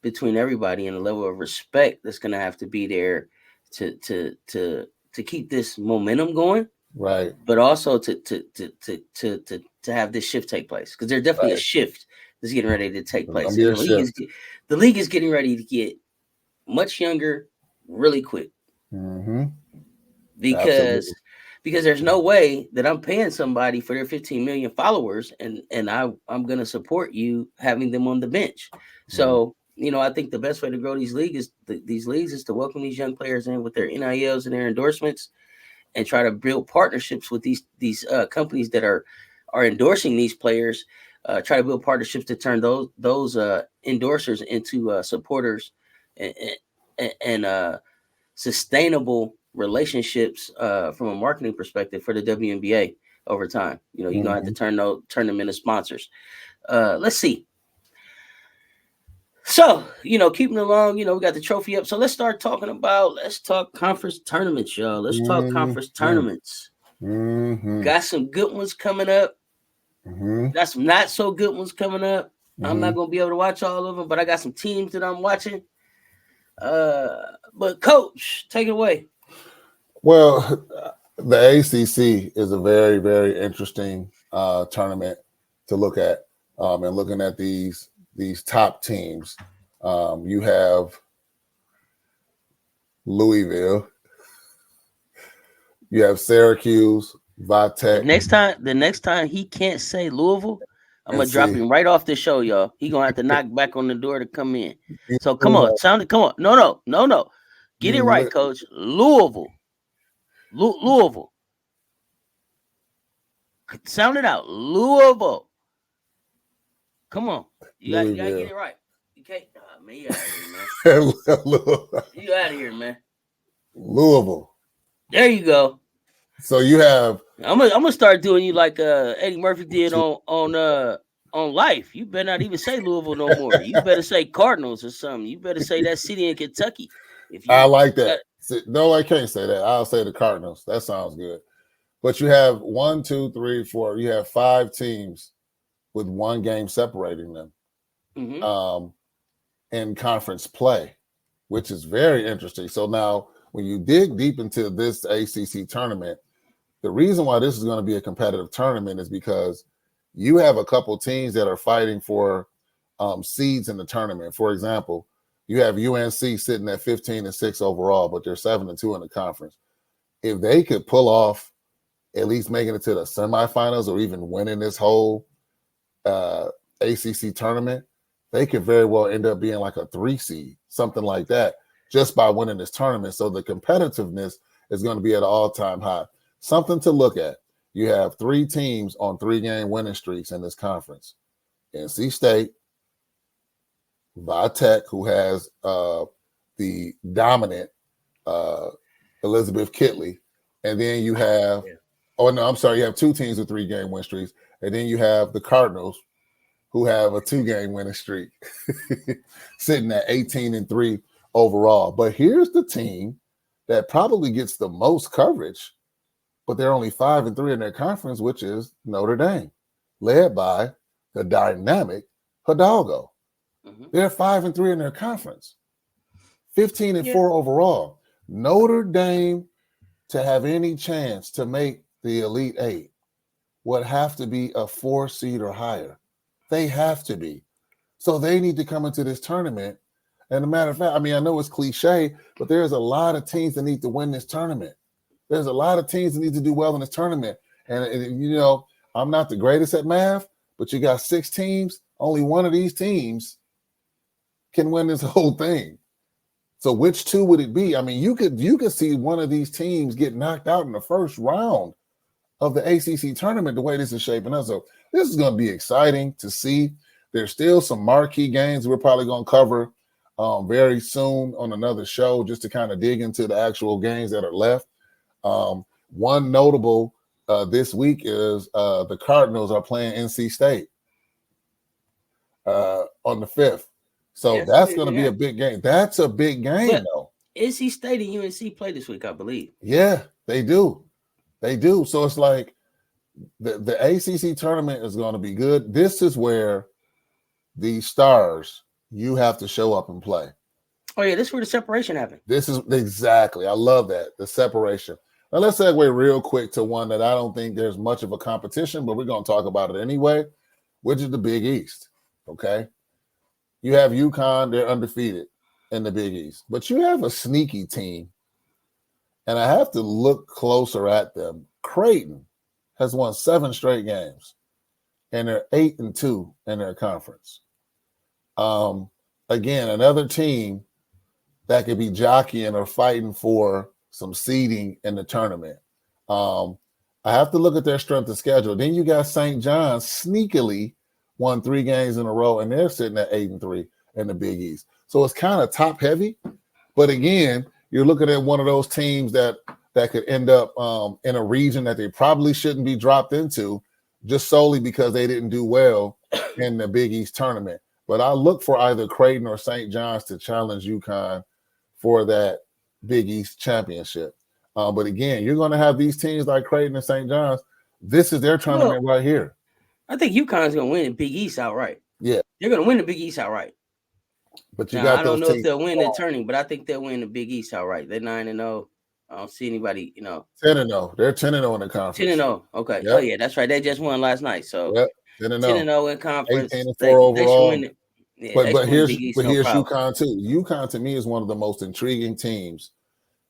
between everybody and a level of respect that's going to have to be there to keep this momentum going, right? But also to have this shift take place, because there's definitely a shift that's getting ready to take place. The league is getting ready to get much younger really quick, because there's no way that I'm paying somebody for their 15 million followers and I'm going to support you having them on the bench. So, you know, I think the best way to grow these leagues is to welcome these young players in with their NILs and their endorsements, and try to build partnerships with these companies that are endorsing these players. Try to build partnerships to turn those endorsers into supporters and sustainable relationships from a marketing perspective for the WNBA over time. You know, you're gonna have to turn them into sponsors. Let's see. So, you know, keeping along, you know, we got the trophy up. So let's talk conference tournaments, y'all. Let's talk conference tournaments. Got some good ones coming up. Got some not so good ones coming up. I'm not gonna be able to watch all of them, but I got some teams that I'm watching. But Coach, take it away. Well, the ACC is a very, very interesting tournament to look at. And looking at these top teams, you have Louisville, you have Syracuse, Vatech. The next time he can't say Louisville, I'm gonna drop him right off the show, y'all. He gonna have to knock back on the door to come in. So come on. No. Get it right, Coach. Louisville. Sound it out. Louisville. Come on. You gotta get it right. You can't. Man, you out of here, man. You out of here, man. Louisville. There you go. So you have. I'm gonna start doing you like Eddie Murphy did on Life. You better not even say Louisville no more. You better say Cardinals or something. You better say that city in Kentucky. I like that. No, I can't say that. I'll say the Cardinals. That sounds good. But you have 1, 2, 3, 4. You have 5 teams with 1 game separating them in conference play, which is very interesting. So now, when you dig deep into this ACC tournament, the reason why this is going to be a competitive tournament is because you have a couple teams that are fighting for seeds in the tournament. For example, you have UNC sitting at 15-6 overall, but they're 7-2 in the conference. If they could pull off at least making it to the semifinals or even winning this whole ACC tournament, they could very well end up being like a 3 seed, something like that, just by winning this tournament. So the competitiveness is going to be at an all-time high. Something to look at. You have 3 teams on 3-game winning streaks in this conference. NC State, Tech, who has the dominant Elizabeth Kitley, and then you have you have 2 teams with 3-game win streaks, and then you have the Cardinals, who have a 2-game winning streak, sitting at 18-3 overall. But here's the team that probably gets the most coverage, but they're only 5-3 in their conference, which is Notre Dame, led by the dynamic Hidalgo. They're 5-3 in their conference, 15-4 overall. Notre Dame, to have any chance to make the Elite 8, would have to be a 4 seed or higher. They have to be. So they need to come into this tournament. And a matter of fact, I mean, I know it's cliche, but there's a lot of teams that need to win this tournament. There's a lot of teams that need to do well in this tournament. And you know, I'm not the greatest at math, but you got 6 teams. Only one of these teams can win this whole thing. So which 2 would it be? I mean, you could see one of these teams get knocked out in the first round of the ACC tournament the way this is shaping up. So this is going to be exciting to see. There's still some marquee games we're probably going to cover very soon on another show, just to kind of dig into the actual games that are left. One notable this week is the Cardinals are playing NC State on the 5th. So that's going to be a big game. That's a big game, though. NC State and UNC play this week, I believe. Yeah, they do. They do. So it's like the ACC tournament is going to be good. This is where the stars, you have to show up and play. Oh, yeah, this is where the separation happened. This is exactly. I love that, the separation. Now, let's segue real quick to one that I don't think there's much of a competition, but we're going to talk about it anyway, which is the Big East, okay? You have UConn, they're undefeated in the Big East. But you have a sneaky team, and I have to look closer at them. Creighton has won 7 straight games, and they're 8-2 in their conference. Again, another team that could be jockeying or fighting for some seeding in the tournament. I have to look at their strength of schedule. Then you got St. John's sneakily won 3 games in a row, and they're sitting at 8-3 in the Big East. So it's kind of top heavy. But again, you're looking at one of those teams that could end up in a region that they probably shouldn't be dropped into, just solely because they didn't do well in the Big East tournament. But I look for either Creighton or St. John's to challenge UConn for that Big East championship. But again, you're going to have these teams like Creighton and St. John's. This is their tournament right here. I think UConn's going to win the Big East outright. Yeah. They're going to win the Big East outright. But you got I don't know if they'll win the tourney, but I think they'll win the Big East outright. They're 9-0. I don't see anybody, 10-0. They're 10-0 in the conference. 10-0. Okay. Yep. Oh, yeah, that's right. They just won last night. So 10-0 in conference. 18-4 overall. But here's no UConn too. UConn to me is one of the most intriguing teams,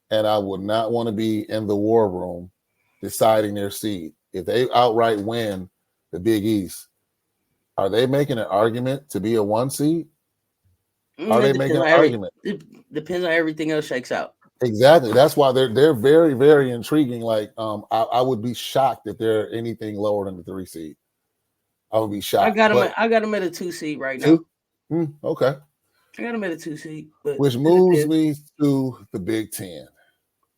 and I would not want to be in the war room deciding their seed. If they outright win the Big East, are they making an argument to be a 1 seed? Are they making an argument? It depends on everything else shakes out. Exactly. That's why they're very, very intriguing. Like I would be shocked if they're anything lower than the 3 seed. I would be shocked. I got them at a 2 seed right now. Okay. I got them at a 2 seed. Which moves me to the Big Ten.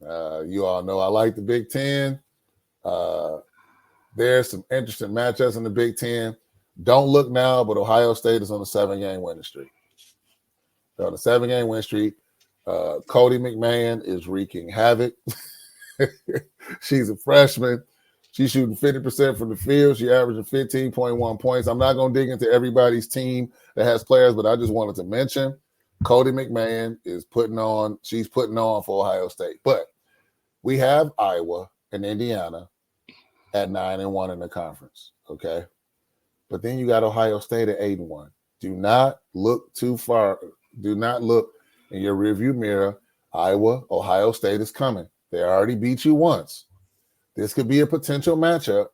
You all know I like the Big Ten. There's some interesting matchups in the Big Ten. Don't look now, but Ohio State is on a 7-game winning streak. They're on a 7-game win streak. Cody McMahon is wreaking havoc. She's a freshman. She's shooting 50% from the field. She averaging 15.1 points. I'm not going to dig into everybody's team that has players, but I just wanted to mention Cody McMahon is she's putting on for Ohio State. But we have Iowa and Indiana at 9-1 in the conference, okay? But then you got Ohio State at 8-1. Do not look too far. Do not look in your rearview mirror. Iowa, Ohio State is coming. They already beat you once. This could be a potential matchup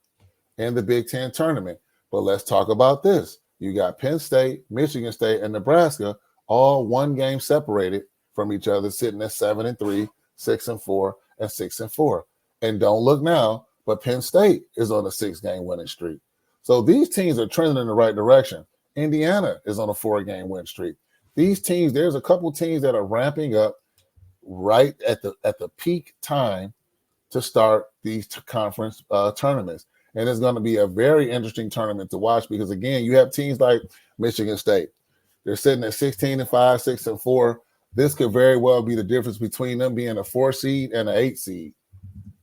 in the Big Ten tournament. But let's talk about this. You got Penn State, Michigan State, and Nebraska, all one game separated from each other, sitting at 7-3, 6-4, and 6-4. And don't look now, but Penn State is on a 6-game winning streak. So these teams are trending in the right direction. Indiana is on a 4-game win streak. These teams, there's a couple teams that are ramping up right at the peak time to start these conference tournaments. And it's going to be a very interesting tournament to watch because, again, you have teams like Michigan State. They're sitting at 16-5, 6-4. This could very well be the difference between them being a 4 seed and an 8 seed,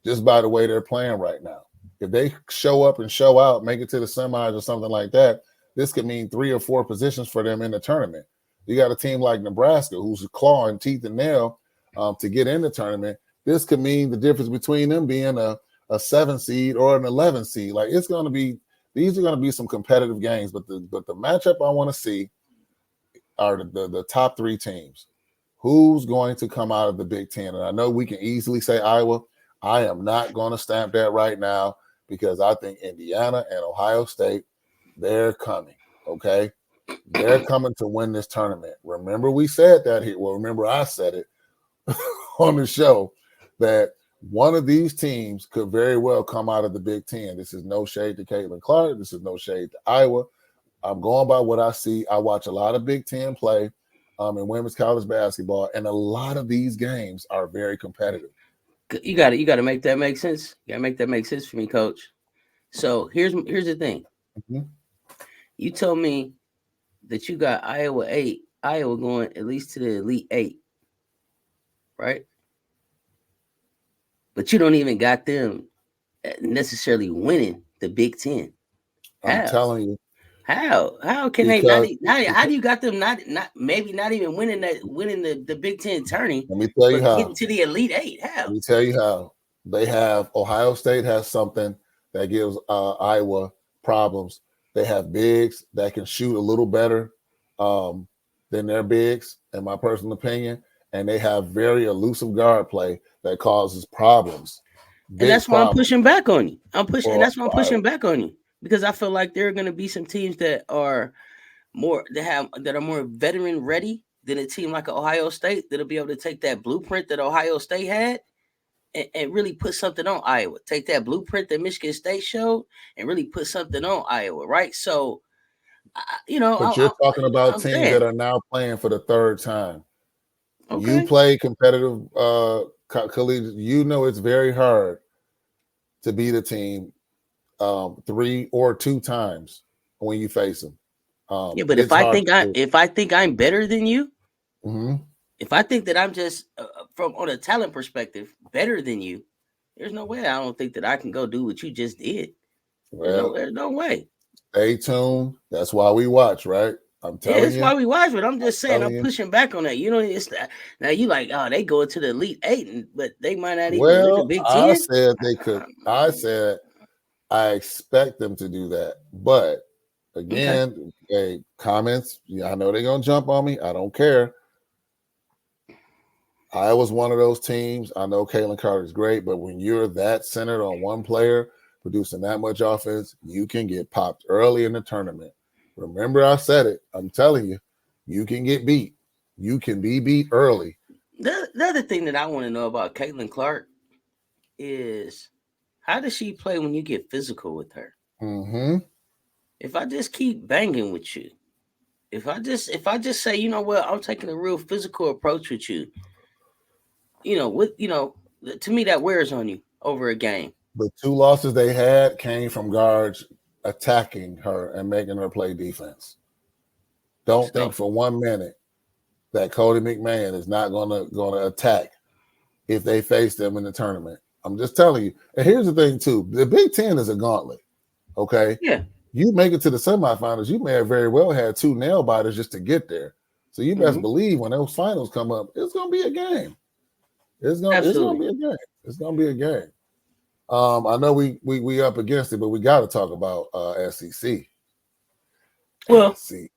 just by the way they're playing right now. If they show up and show out, make it to the semis or something like that, this could mean 3 or 4 positions for them in the tournament. You got a team like Nebraska who's clawing teeth and nail to get in the tournament. This could mean the difference between them being a 7 seed or an 11 seed. Like these are going to be some competitive games. But the matchup I want to see are the top 3 teams. Who's going to come out of the Big Ten? And I know we can easily say Iowa. I am not going to stamp that right now because I think Indiana and Ohio State, they're coming. Okay, they're coming to win this tournament. Remember we said that here. Well, remember I said it on the show that one of these teams could very well come out of the Big Ten. This is no shade to Caitlin Clark. This is no shade to Iowa. I'm going by what I see. I watch a lot of Big Ten play in women's college basketball, and a lot of these games are very competitive. You got to make that make sense. You got to make that make sense for me, Coach. So here's the thing. Mm-hmm. You told me that you got Iowa going at least to the Elite 8, right? But you don't even got them necessarily winning the Big Ten. I'm telling you. How can they not? How do you got them not even winning the Big Ten tourney? Let me tell you how. Getting to the Elite 8. How? Let me tell you how. They have Ohio State has something that gives Iowa problems. They have bigs that can shoot a little better than their bigs, in my personal opinion, and they have very elusive guard play that causes problems. And that's why I'm pushing back on you. I'm pushing back on you because I feel like there are going to be some teams that are more veteran ready than a team like Ohio State that'll be able to take that blueprint that Ohio State had and really put something on Iowa. Take that blueprint that Michigan State showed and really put something on Iowa, right? So, But you're talking about teams that are now playing for the 3rd time. Okay. You play competitive collegiate. You know it's very hard to beat a team 3 or 2 times when you face them. But if I think I'm better than you, mm-hmm. If I think that I'm just from on a talent perspective better than you, there's no way I don't think that I can go do what you just did. Well, there's no way. Stay tuned. That's why we watch, right? I'm telling you. That's why we watch, but I'm just saying I'm pushing back on that. You know, it's now you like, oh, they go to the Elite 8, but they might not even make a Big Ten. I said they could. I said I expect them to do that, but again, comments. I know they're gonna jump on me. I don't care. I was one of those teams. I know Caitlin Carter's great, but when you're that centered on one player producing that much offense, you can get popped early in the tournament. Remember, I said it. I'm telling you, you can get beat. You can be beat early. The other thing that I want to know about Caitlin Clark is how does she play when you get physical with her? Mm-hmm. If I just keep banging with you, if I just say, you know what, I'm taking a real physical approach with you, to me that wears on you over a game. The 2 losses they had came from guards attacking her and making her play defense. Don't think for 1 minute that Cody McMahon is not gonna attack if they face them in the tournament. I'm just telling you. And here's the thing, too. The Big Ten is a gauntlet, okay? Yeah. You make it to the semifinals, you may have very well had 2 nail biters just to get there. So you best believe when those finals come up, it's going to be a game. It's going to be a game. It's going to be a game. I know we up against it, but we got to talk about SEC. Well, SEC.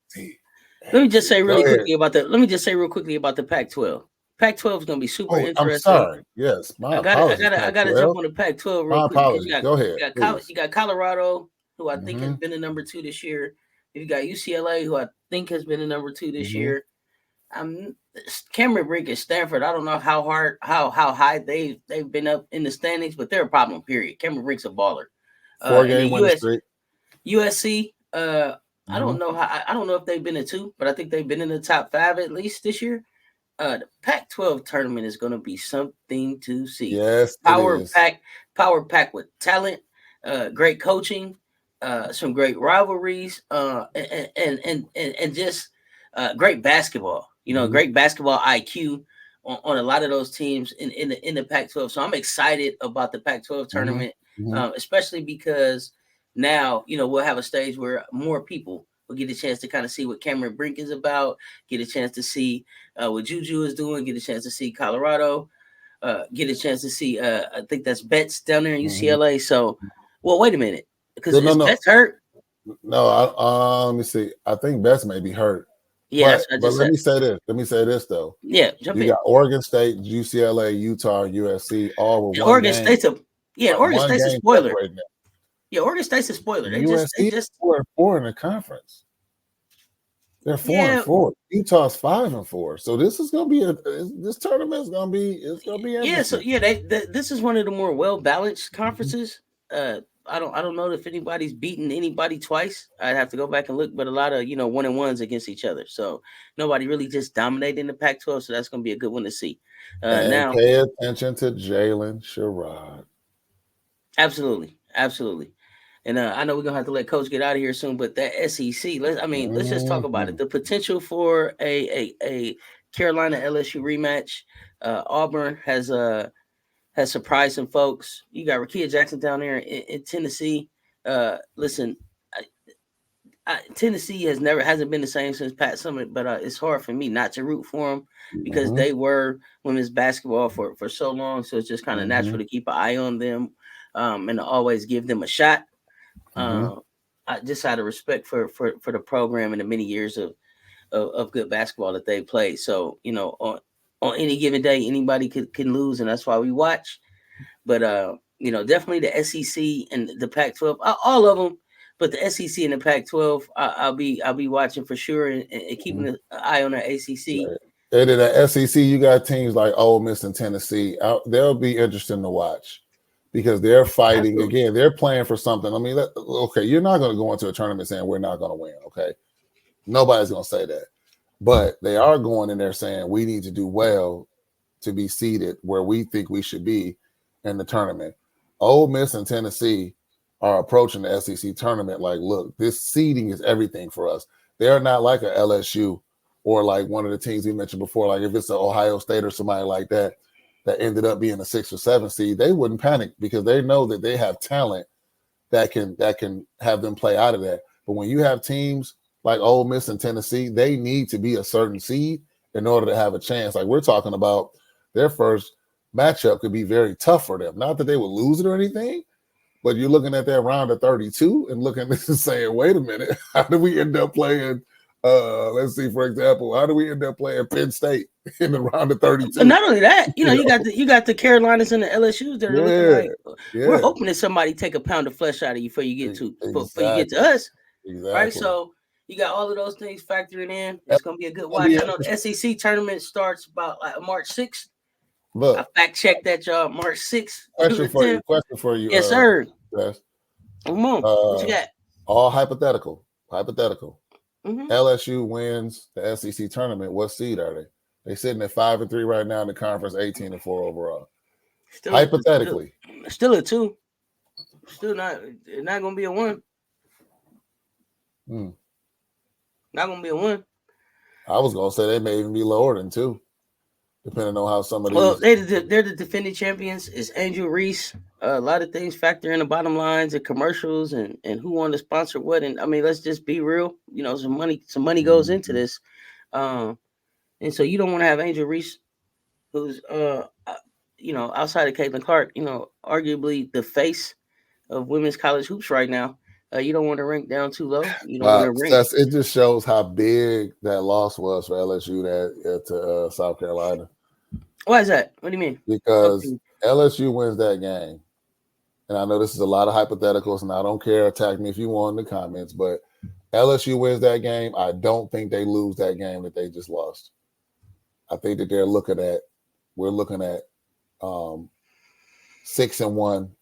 let me just say really quickly about the Pac-12. Pac-12 is going to be super interesting. I'm sorry. Yes, my apologies. I got to jump on the Pac-12 real quick. Apologies. Go ahead. You got Colorado, who I think has been the number 2 this year. You got UCLA, who I think has been the number 2 this year. Cameron Brink at Stanford. I don't know how high they've been up in the standings, but they're a problem. Period. Cameron Brink's a baller. 4-game winning streak. USC. I don't know if they've been a 2, but I think they've been in the top 5 at least this year. The Pac-12 tournament is going to be something to see. Yes, power pack with talent, great coaching, some great rivalries, and just great basketball. Great basketball IQ on a lot of those teams in the Pac-12. So I'm excited about the Pac-12 tournament, especially because now we'll have a stage where more people will get a chance to kind of see what Cameron Brink is about, get a chance to see what Juju is doing, get a chance to see Colorado, get a chance to see, I think that's Betts down there in UCLA. So, well, wait a minute. Because Betts hurt? No, let me see. I think Betts may be hurt. Yeah, but let me say this, though. Yeah, you got Oregon State, UCLA, Utah, and USC all with Oregon State's a spoiler. Right now. Yeah, Oregon State's a spoiler. They just 4-4 in the conference. They're 4-4. Utah's 5-4. So this is going to be this tournament is going to be this is one of the more well balanced conferences. I don't know if anybody's beaten anybody twice. I'd have to go back and look, but a lot of 1-1s against each other. So nobody really just dominated in the Pac-12. So that's going to be a good one to see. Now, pay attention to Jalen Sherrod. Absolutely. And I know we're gonna have to let Coach get out of here soon, but that SEC, let's just talk about it. The potential for a Carolina LSU rematch. Auburn has surprised some folks. You got Rakia Jackson down there in Tennessee. Listen, Tennessee hasn't been the same since Pat Summitt, but it's hard for me not to root for them because they were women's basketball for so long. So it's just kind of natural to keep an eye on them and to always give them a shot. I just out of respect for the program and the many years of good basketball that they played. So, on any given day, anybody can lose, and that's why we watch. But definitely the SEC and the Pac-12, all of them. But the SEC and the Pac-12, I'll be watching for sure and keeping an eye on the ACC. And in the SEC, you got teams like Ole Miss and Tennessee. They'll be interesting to watch because they're fighting. Absolutely. Again, they're playing for something. I mean, okay, you're not going to go into a tournament saying we're not going to win, okay? Nobody's going to say that. But they are going in there saying we need to do well to be seated where we think we should be in the tournament. Ole Miss and Tennessee are approaching the SEC tournament like, look, this seeding is everything for us. They're not like a LSU or like one of the teams we mentioned before, like if it's an Ohio State or somebody like that ended up being a 6 or 7 seed, they wouldn't panic because they know that they have talent that can have them play out of that. But when you have teams like Ole Miss and Tennessee, they need to be a certain seed in order to have a chance. Like we're talking about their first matchup could be very tough for them. Not that they would lose it or anything, but you're looking at that round of 32 and looking at this and saying, wait a minute, how did we end up playing? Let's see, for example, how do we end up playing Penn State in the round of 32? But not only that, you got the Carolinas and the LSUs that are looking like we're hoping that somebody take a pound of flesh out of you before you get to us. Exactly. Right. So you got all of those things factoring in. It's gonna be a good watch. I know the SEC tournament starts about March 6th. Look, I fact checked that, y'all. March 6th. Question for you. Yes, sir. Yes. Come on. What you got? All hypothetical. LSU wins the SEC tournament. What seed are they? They sitting at 5-3 right now in the conference, 18-4 overall. Hypothetically. Still a 2. Still not gonna be a 1. Not gonna be a 1. I was gonna say they may even be lower than 2. depending on how some of Well, these. they're the defending champions. It's Angel Reese. A lot of things factor in the bottom lines and commercials and who want to sponsor what. And I mean, let's just be real. You know, some money goes into this. And so you don't want to have Angel Reese, who's you know, outside of Caitlin Clark, you know, arguably the face of women's college hoops right now. You don't want to rank down too low. You don't want to rank. It just shows how big that loss was for LSU to South Carolina. Why is that? What do you mean? Because LSU wins that game. And I know this is a lot of hypotheticals, and I don't care. Attack me if you want in the comments, but LSU wins that game. I don't think they lose that game that they just lost. I think that we're looking at 6-1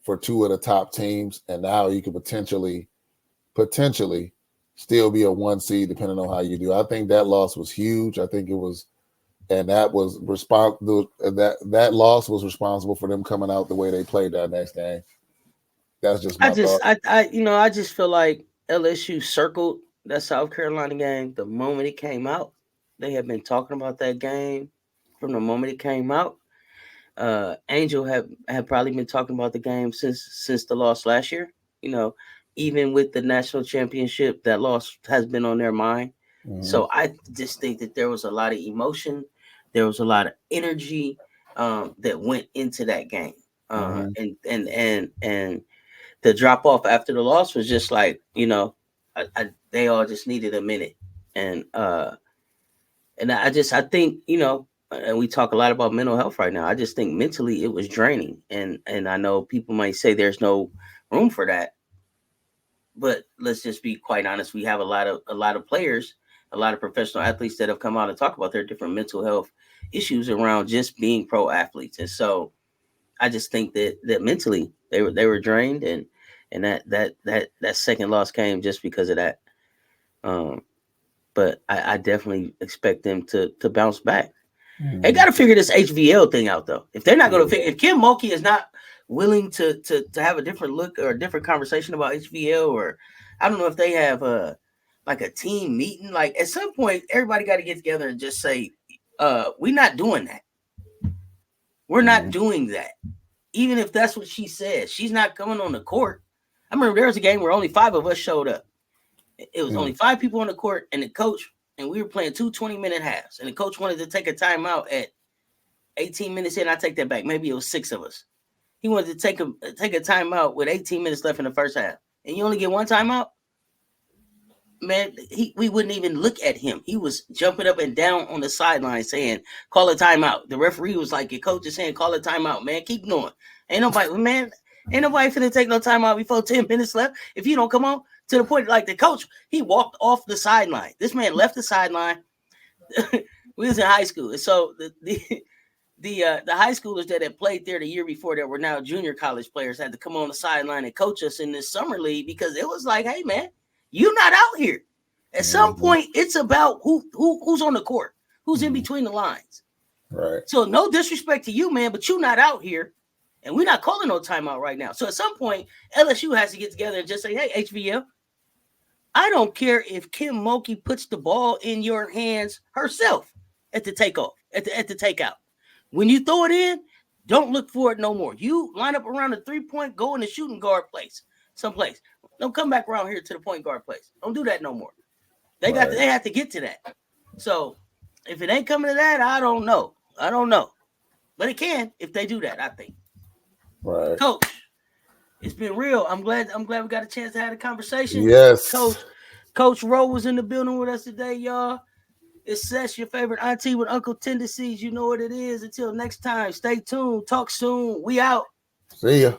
for two of the top teams, and now you could potentially still be a 1 seed depending on how you do. I think that loss was huge. I think it was, and that loss was responsible for them coming out the way they played that next game. That's just my thought. I just feel like LSU circled that South Carolina game the moment it came out. They have been talking about that game from the moment it came out. Angel have probably been talking about the game since the loss last year. You know, even with the national championship, that loss has been on their mind. Mm-hmm. So I just think that there was a lot of emotion, there was a lot of energy that went into that game, and the drop off after the loss was just like, you know, they all just needed a minute, and I think, you know. And we talk a lot about mental health right now. I just think mentally it was draining. And I know people might say there's no room for that. But let's just be quite honest. We have a lot of players, a lot of professional athletes that have come out and talk about their different mental health issues around just being pro athletes. And so I just think that mentally they were drained, and that second loss came just because of that. But I definitely expect them to bounce back. They got to figure this HVL thing out, though. If they're not going to figure, if Kim Mulkey is not willing to have a different look or a different conversation about HVL, or I don't know if they have like a team meeting. Like at some point, everybody got to get together and just say, we're not doing that. We're not doing that. Even if that's what she says, she's not coming on the court. I remember there was a game where only 5 of us showed up. It was only 5 people on the court and the coach. And we were playing 2 20-minute halves. And the coach wanted to take a timeout at 18 minutes in. I take that back. Maybe it was 6 of us. He wanted to take a timeout with 18 minutes left in the first half. And you only get 1 timeout? Man, we wouldn't even look at him. He was jumping up and down on the sideline saying, call a timeout. The referee was like, your coach is saying, call a timeout, man. Keep going. Ain't nobody finna take no timeout before 10 minutes left. If you don't come on, to the point, like the coach, he walked off the sideline. This man left the sideline. We was in high school. And so the high schoolers that had played there the year before that were now junior college players had to come on the sideline and coach us in this summer league, because it was like, hey, man, you're not out here. At some point, it's about who's on the court, who's in between the lines. Right. So no disrespect to you, man, but you're not out here. And we're not calling no timeout right now. So at some point, LSU has to get together and just say, hey, HVL, I don't care if Kim Mulkey puts the ball in your hands herself at the takeoff, at the takeout. When you throw it in, don't look for it no more. You line up around the 3-point, go in the shooting guard place, someplace. Don't come back around here to the point guard place. Don't do that no more. They have to get to that. So if it ain't coming to that, I don't know. But it can if they do that, I think. Right. Coach, it's been real. I'm glad we got a chance to have a conversation. Yes. Coach Rowe was in the building with us today, y'all. It's Cess, your favorite auntie with Uncle Tendencies. You know what it is. Until next time, stay tuned. Talk soon. We out. See ya.